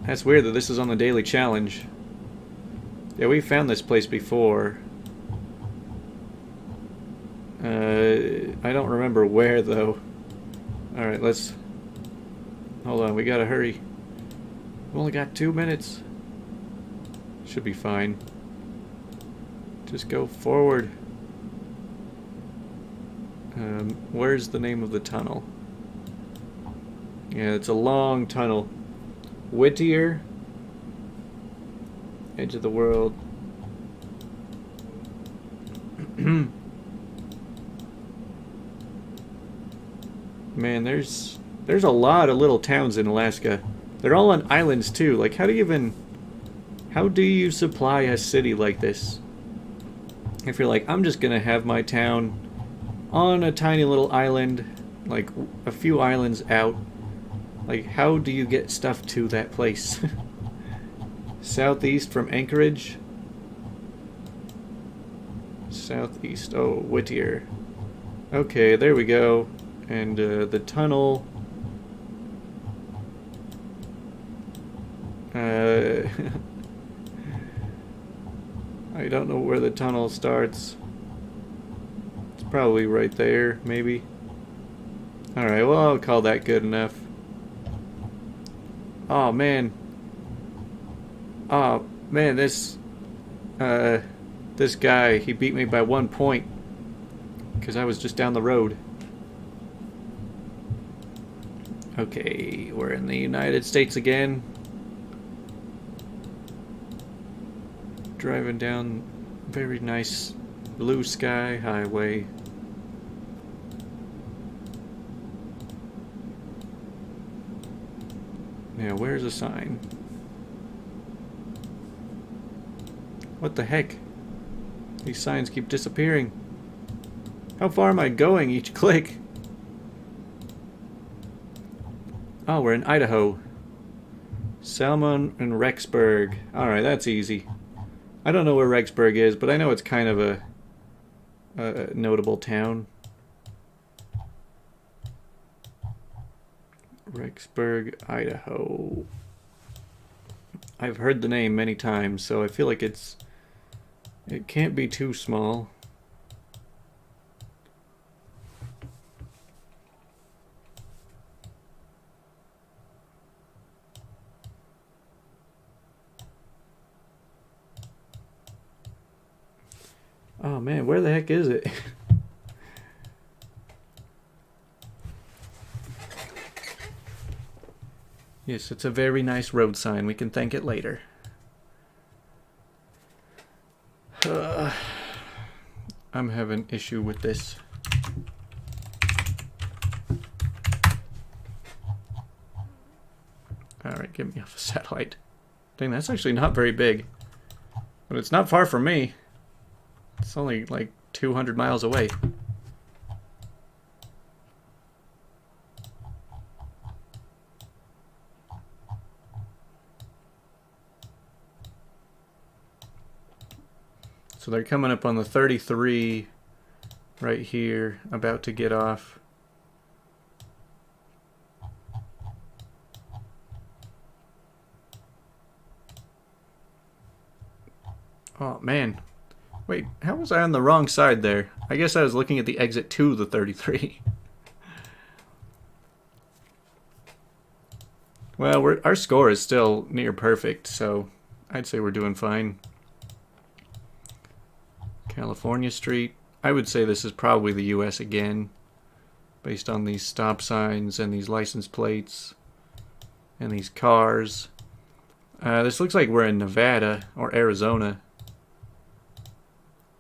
That's weird that this is on the daily challenge. Yeah, we found this place before. I don't remember where though. Alright, let's... Hold on, we gotta hurry. We've only got 2 minutes. Should be fine. Just go forward. Where's the name of the tunnel? Yeah, it's a long tunnel. Whittier. Edge of the world. Man, there's a lot of little towns in Alaska. They're all on islands too. Like, how do you supply a city like this? If you're like, I'm just gonna have my town on a tiny little island, like a few islands out. Like, how do you get stuff to that place? Southeast from Anchorage. Southeast, oh, Whittier. Okay, there we go. And the tunnel. I don't know where the tunnel starts. It's probably right there, maybe. Alright, well, I'll call that good enough. Oh, man. Oh, man, this guy, he beat me by 1 point. Because I was just down the road. Okay, we're in the United States again. Driving down very nice blue sky highway. Now, where's the sign? What the heck? These signs keep disappearing. How far am I going each click? Oh, we're in Idaho. Salmon and Rexburg. Alright, that's easy. I don't know where Rexburg is, but I know it's kind of a notable town. Rexburg, Idaho. I've heard the name many times, so I feel like it can't be too small. Oh man, where the heck is it? Yes, it's a very nice road sign. We can thank it later. I'm having issue with this. Alright, get me off a satellite. Dang, that's actually not very big. But it's not far from me. It's only like 200 miles away. So they're coming up on the 33 right here, about to get off. Oh man, wait, how was I on the wrong side there? I guess I was looking at the exit to the 33. Well, our score is still near perfect, so I'd say we're doing fine. California Street. I would say this is probably the US again, based on these stop signs and these license plates and these cars. This looks like we're in Nevada or Arizona.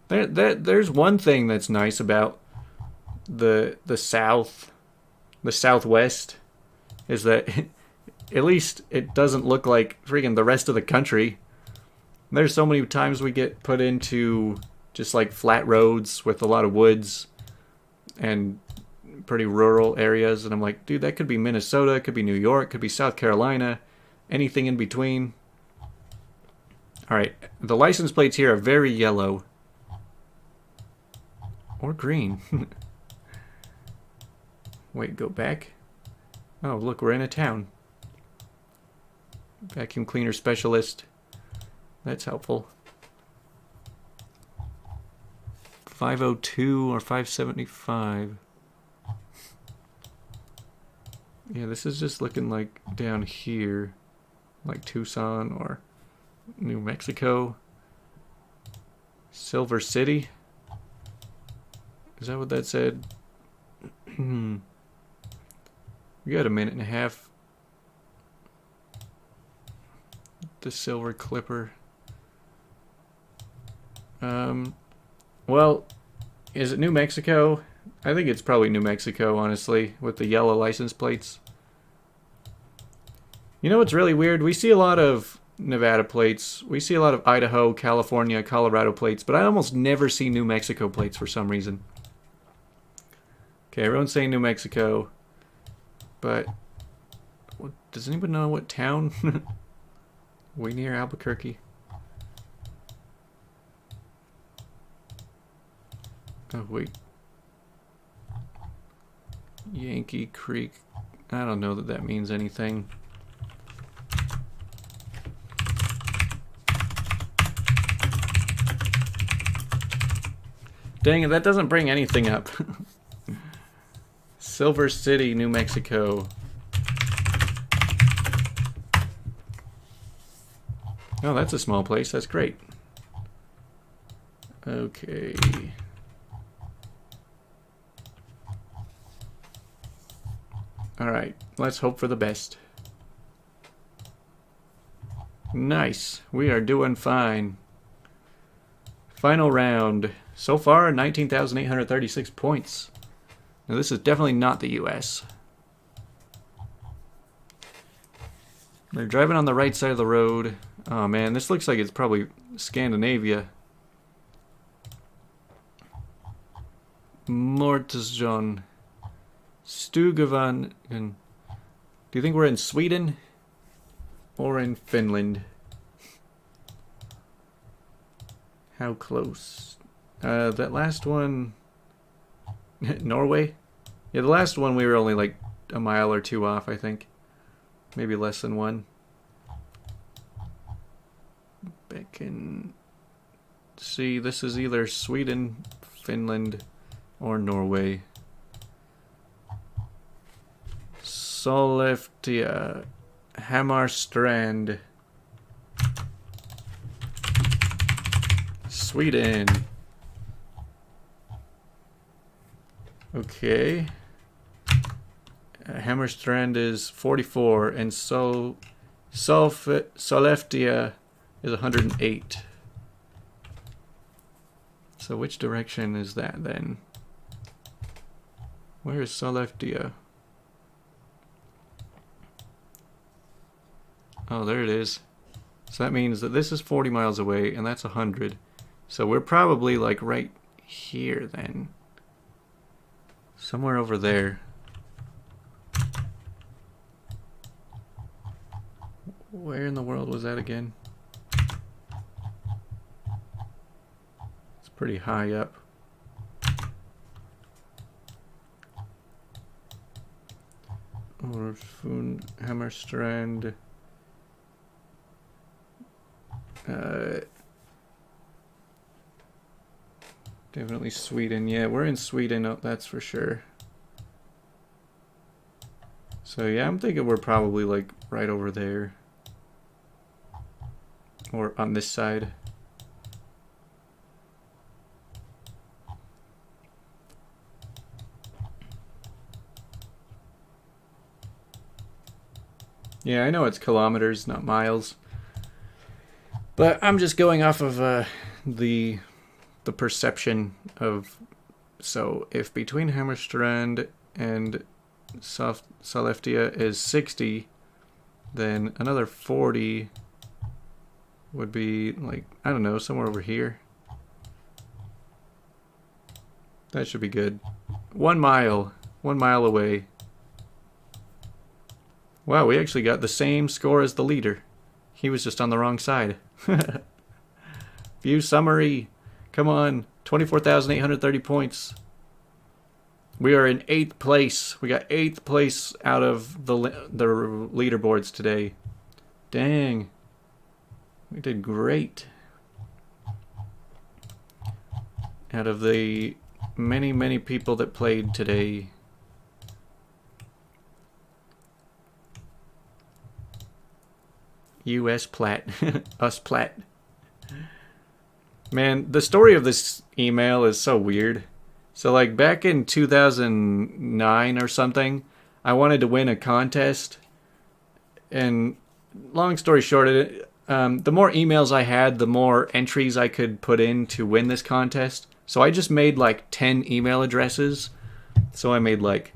There's one thing that's nice about the Southwest, is that at least it doesn't look like freaking the rest of the country. There's so many times we get put into just like flat roads with a lot of woods and pretty rural areas, and I'm like, dude, that could be Minnesota, it could be New York, could be South Carolina, anything in between. Alright, the license plates here are very yellow. Or green. Wait, go back? Oh, look, we're in a town. Vacuum cleaner specialist. That's helpful. 502 or 575. Yeah, this is just looking like down here. Like Tucson or New Mexico. Silver City. Is that what that said? We got a minute and a half. The Silver Clipper. Well, is it New Mexico? I think it's probably New Mexico, honestly, with the yellow license plates. You know what's really weird? We see a lot of Nevada plates. We see a lot of Idaho, California, Colorado plates, but I almost never see New Mexico plates for some reason. Okay, everyone's saying New Mexico, but does anybody know what town? We near Albuquerque. Oh, wait. Yankee Creek. I don't know that that means anything. Dang it, that doesn't bring anything up. Silver City, New Mexico. Oh, that's a small place. That's great. Okay. Alright, let's hope for the best. Nice. We are doing fine. Final round. So far, 19,836 points. Now, this is definitely not the US. They're driving on the right side of the road. Oh man, this looks like it's probably Scandinavia. Mortesjon. Stugavan. Do you think we're in Sweden? Or in Finland? How close? That last one... Norway? Yeah, the last one we were only like a mile or two off, I think. Maybe less than one. Back in... See, this is either Sweden, Finland, or Norway. Sollefteå. Hammarstrand. Sweden. Okay. Hammarstrand is 44, and Sollefteå is 108. So which direction is that then? Where is Sollefteå? Oh, there it is. So that means that this is 40 miles away, and that's 100. So we're probably like right here then. Somewhere over there. Where in the world was that again? pretty high up. Or Hammarstrand. Definitely Sweden. Yeah, we're in Sweden, that's for sure. So yeah, I'm thinking we're probably like right over there. Or on this side. Yeah, I know it's kilometers, not miles. But I'm just going off of the perception of... So if between Hammarstrand and Sollefteå is 60, then another 40 would be like, I don't know, somewhere over here. That should be good. 1 mile. 1 mile away. Wow, we actually got the same score as the leader. He was just on the wrong side. View summary. Come on. 24,830 points. We are in 8th place. We got 8th place out of the leaderboards today. Dang. We did great. Out of the many, many people that played today. US Plat. Us Plat. Man, the story of this email is so weird. So like back in 2009 or something, I wanted to win a contest. And long story short, the more emails I had, the more entries I could put in to win this contest. So I just made like 10 email addresses. So I made like...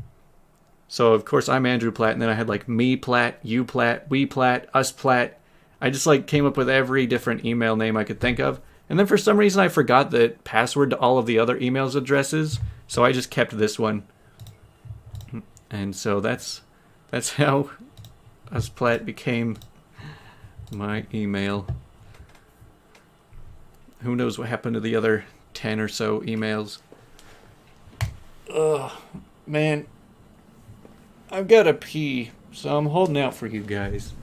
So of course I'm Andrew Platt, and then I had like me Platt, you Platt, we Platt, us Platt. I just like came up with every different email name I could think of. And then for some reason I forgot the password to all of the other emails addresses. So I just kept this one. And so that's how us Platt became my email. Who knows what happened to the other 10 or so emails. Ugh, man. I've got to pee, so I'm holding out for you guys.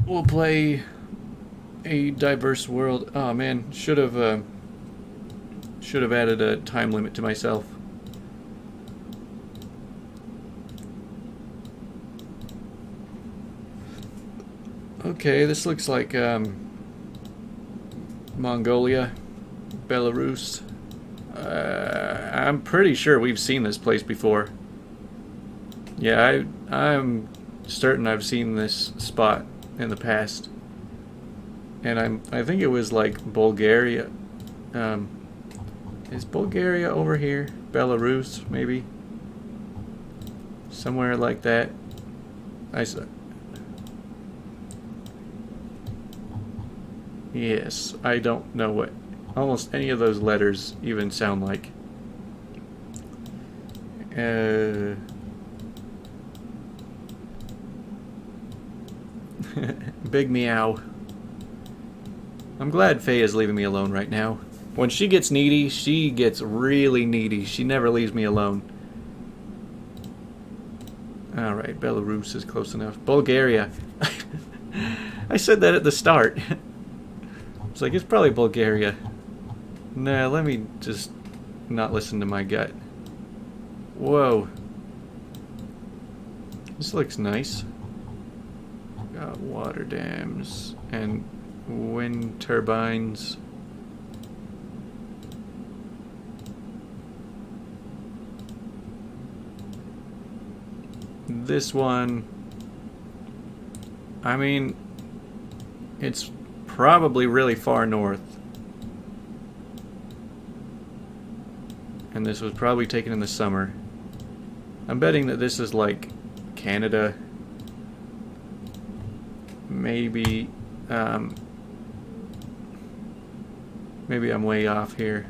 We'll play a diverse world. Oh man, should have added a time limit to myself. Okay, this looks like Mongolia, Belarus. I'm pretty sure we've seen this place before. Yeah, I'm certain I've seen this spot in the past. And I think it was like Bulgaria. Is Bulgaria over here? Belarus, maybe? Somewhere like that. Yes, I don't know what almost any of those letters even sound like. Big meow. I'm glad Faye is leaving me alone right now. When she gets needy, she gets really needy. She never leaves me alone. Alright, Belarus is close enough. Bulgaria. I said that at the start. It's like, it's probably Bulgaria. Nah, let me just not listen to my gut. Whoa. This looks nice. Got water dams and wind turbines. This one, I mean, it's probably really far north. And this was probably taken in the summer. I'm betting that this is like Canada. Maybe, maybe I'm way off here.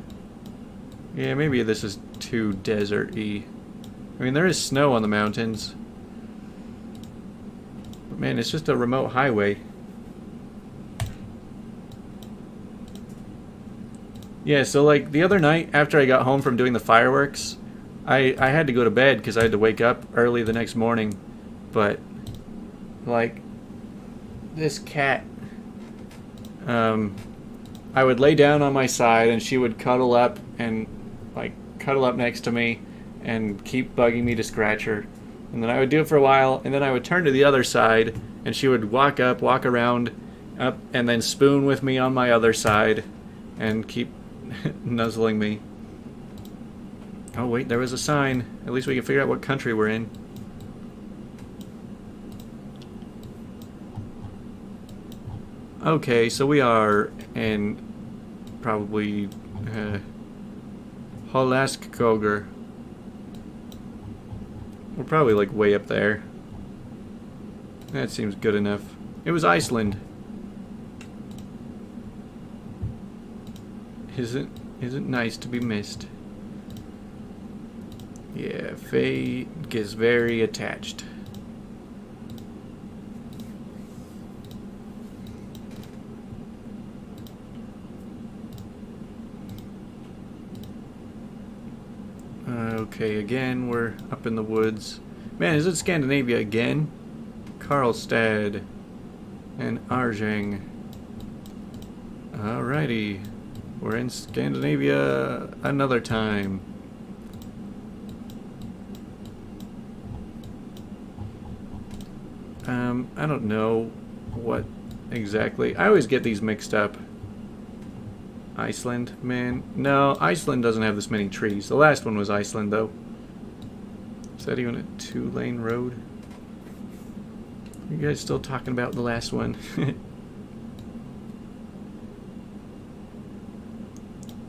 Yeah, maybe this is too desert-y. I mean, there is snow on the mountains. But man, it's just a remote highway. Yeah, so like the other night after I got home from doing the fireworks, I had to go to bed because I had to wake up early the next morning. But like this cat, um, I would lay down on my side and she would cuddle up and like cuddle up next to me and keep bugging me to scratch her. And then I would do it for a while and then I would turn to the other side and she would walk up, walk around, up, and then spoon with me on my other side and keep nuzzling me. Oh wait, there was a sign. At least we can figure out what country we're in. Okay, so we are in probably Holaskogr. We're probably like way up there. That seems good enough. It was Iceland. Isn't nice to be missed. Yeah, Faye gets very attached. Okay, again, we're up in the woods. Man, is it Scandinavia again? Karlstad and Arjang. Alrighty. We're in Scandinavia another time. I don't know what exactly. I always get these mixed up. Iceland, man. No, Iceland doesn't have this many trees. The last one was Iceland, though. Is that even a 2-lane road? You guys still talking about the last one?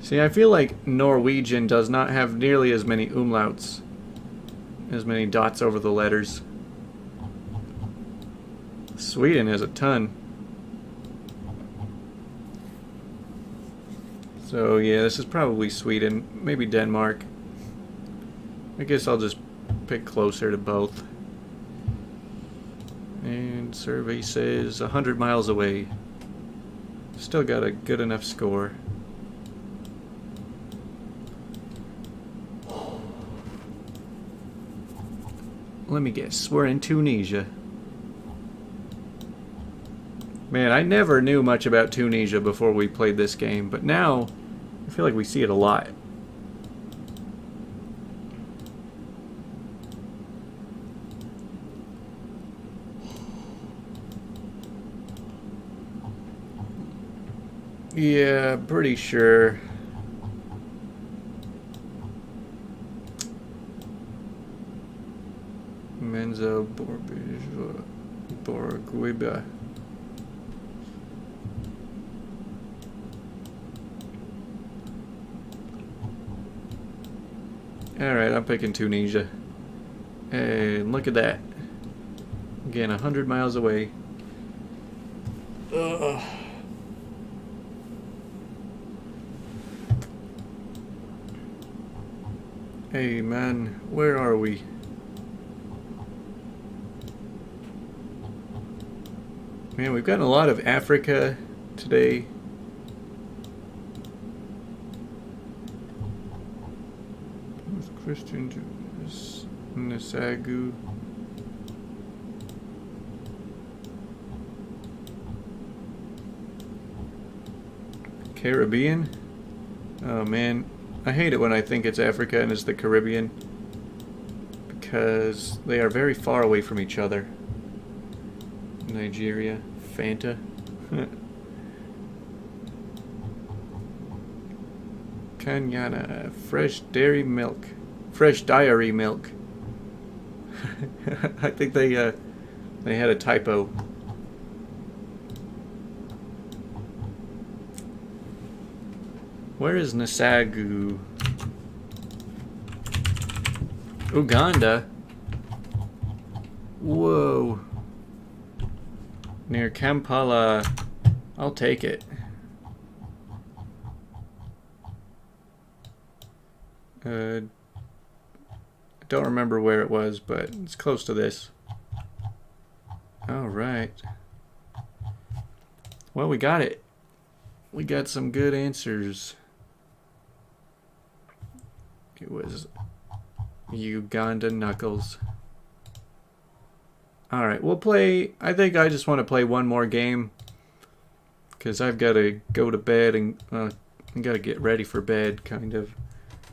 See, I feel like Norwegian does not have nearly as many umlauts, as many dots over the letters. Sweden has a ton. So yeah, this is probably Sweden, maybe Denmark. I guess I'll just pick closer to both. And survey says 100 miles away. Still got a good enough score. Let me guess, we're in Tunisia. Man, I never knew much about Tunisia before we played this game, but now I feel like we see it a lot. Yeah, pretty sure. Menzo Borguiba. Alright, I'm picking Tunisia. And look at that. Again, 100 miles away. Ugh. Hey man, where are we? Man, we've gotten a lot of Africa today. Christian Nasagu. Caribbean? Oh man, I hate it when I think it's Africa and it's the Caribbean, because they are very far away from each other. Nigeria, Fanta. Kanyana, fresh dairy milk. Fresh diary milk. I think they had a typo. Where is Nasagu? Uganda? Whoa. Near Kampala. I'll take it. I don't remember where it was, but it's close to this. Alright. Well, we got it. We got some good answers. It was Uganda Knuckles. Alright, we'll play... I think I just want to play one more game. Because I've got to go to bed and... I got to get ready for bed, kind of.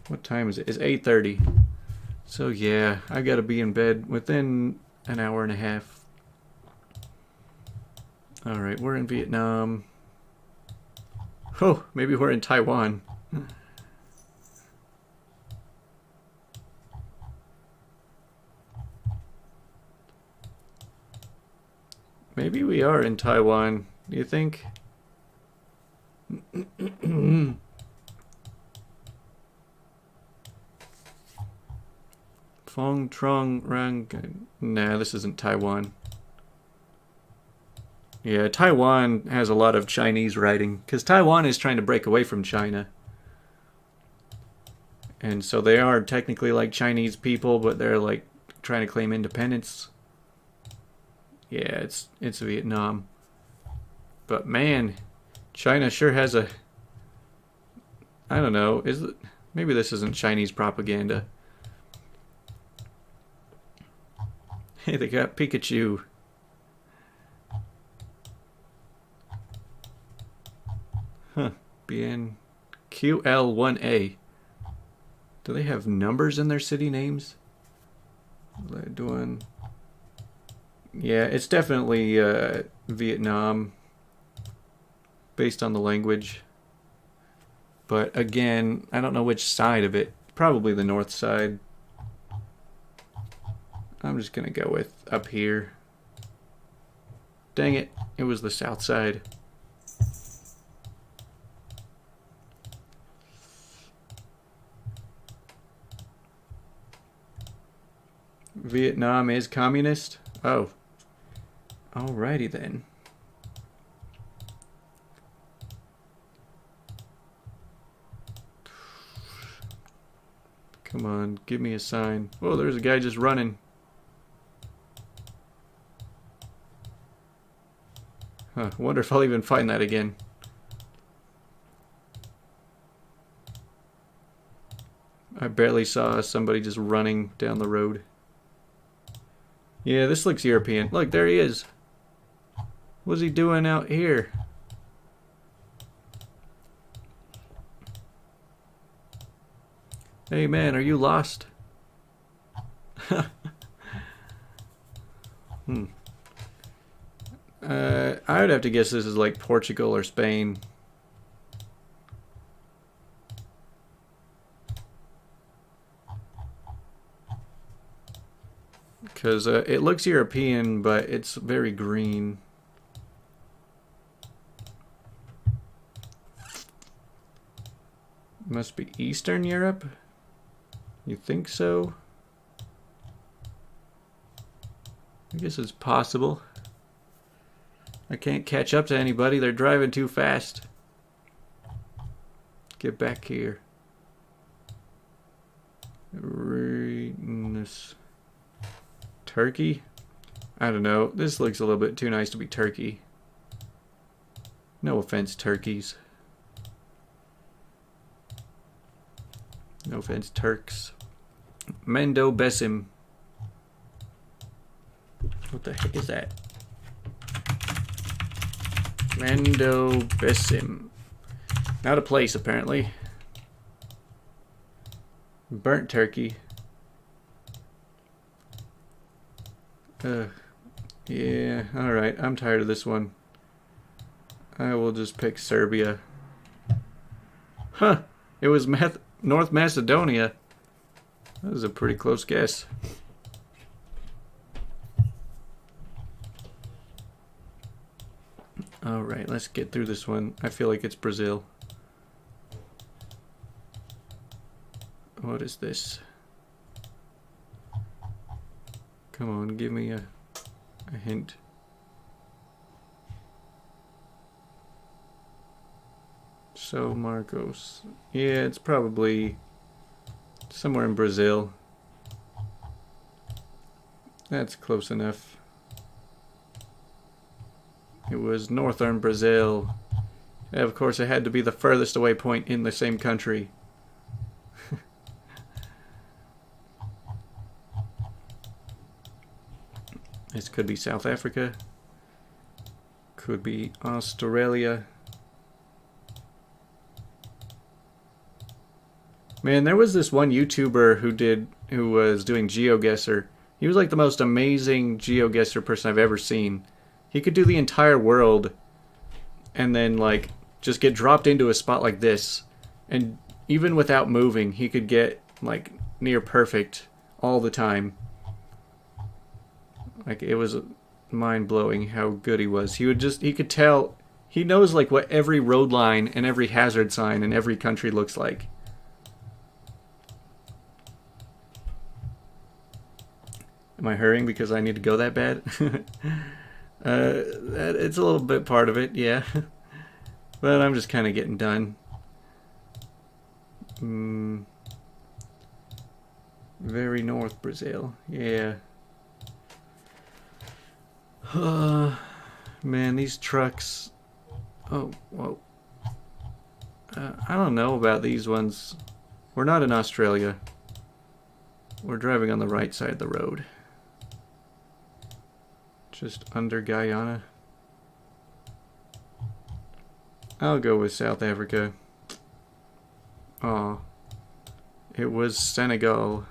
What time is it? It's 8:30. So yeah, I got to be in bed within an hour and a half. Alright, we're in Vietnam. Oh, maybe we're in Taiwan. Maybe we are in Taiwan. Do you think? Phong Trong Rang. Nah, this isn't Taiwan. Yeah, Taiwan has a lot of Chinese writing because Taiwan is trying to break away from China. And so they are technically like Chinese people, but they're like trying to claim independence. Yeah, it's Vietnam. But man, China sure has a... I don't know, is it... Maybe this isn't Chinese propaganda. Hey, they got Pikachu. Huh. BN QL1A. Do they have numbers in their city names? What are they doing? Yeah, it's definitely Vietnam, based on the language. But again, I don't know which side of it. Probably the north side. I'm just gonna go with up here. Dang it, it was the south side. Vietnam is communist? Oh. Alrighty then. Come on, give me a sign. Whoa, there's a guy just running. Huh, wonder if I'll even find that again. I barely saw somebody just running down the road. Yeah, this looks European. Look, there he is. What's he doing out here? Hey man, are you lost? I would have to guess this is like Portugal or Spain. Because it looks European, but it's very green. Must be Eastern Europe? You think so? I guess it's possible. I can't catch up to anybody. They're driving too fast. Get back here. Turkey? I don't know. This looks a little bit too nice to be Turkey. No offense, turkeys. No offense, Turks. Mendo Besim. What the heck is that? Mendo Besim. Not a place, apparently. Burnt turkey. Yeah, alright. I'm tired of this one. I will just pick Serbia. Huh. It was North Macedonia. That was a pretty close guess. Alright, let's get through this one. I feel like it's Brazil. What is this? Come on, give me a hint. So Marcos. Yeah, it's probably somewhere in Brazil. That's close enough. It was northern Brazil. And of course, it had to be the furthest away point in the same country. This could be South Africa. Could be Australia. Man, there was this one YouTuber who was doing GeoGuessr. He was like the most amazing GeoGuessr person I've ever seen. He could do the entire world and then like just get dropped into a spot like this, and even without moving, he could get like near perfect all the time. Like, it was mind-blowing how good he was. He could tell, he knows like what every road line and every hazard sign in every country looks like. Am I hurrying because I need to go that bad? It's a little bit part of it, yeah. But I'm just kind of getting done. Very north Brazil, yeah. Man, these trucks. Oh, whoa. I don't know about these ones. We're not in Australia. We're driving on the right side of the road. Just under Guyana. I'll go with South Africa. Aw. It was Senegal.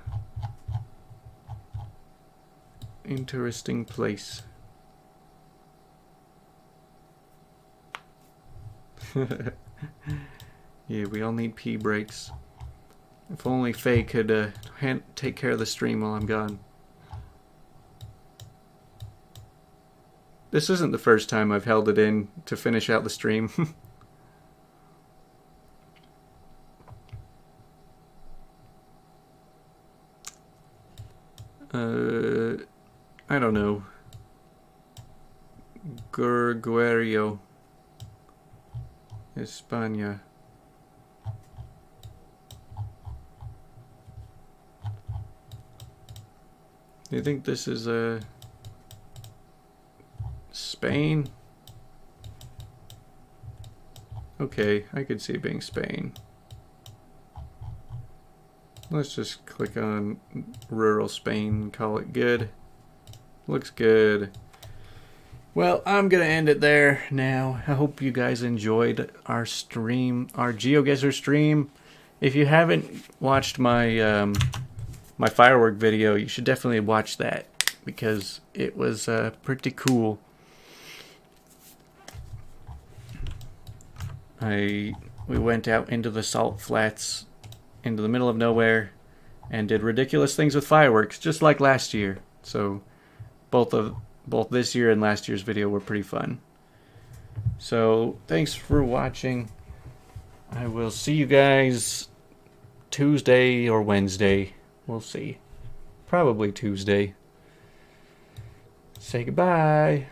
Interesting place. Yeah, we all need pee breaks. If only Faye could take care of the stream while I'm gone. This isn't the first time I've held it in to finish out the stream. I don't know. Gurguerio. España. Do you think this is Spain? Okay, I could see it being Spain. Let's just click on rural Spain and call it good. Looks good. Well, I'm going to end it there now. I hope you guys enjoyed our stream, our GeoGuessr stream. If you haven't watched my my firework video, you should definitely watch that because it was pretty cool. We went out into the salt flats, into the middle of nowhere, and did ridiculous things with fireworks, just like last year. So both this year and last year's video were pretty fun. So thanks for watching. I will see you guys Tuesday or Wednesday. We'll see. Probably Tuesday. Say goodbye.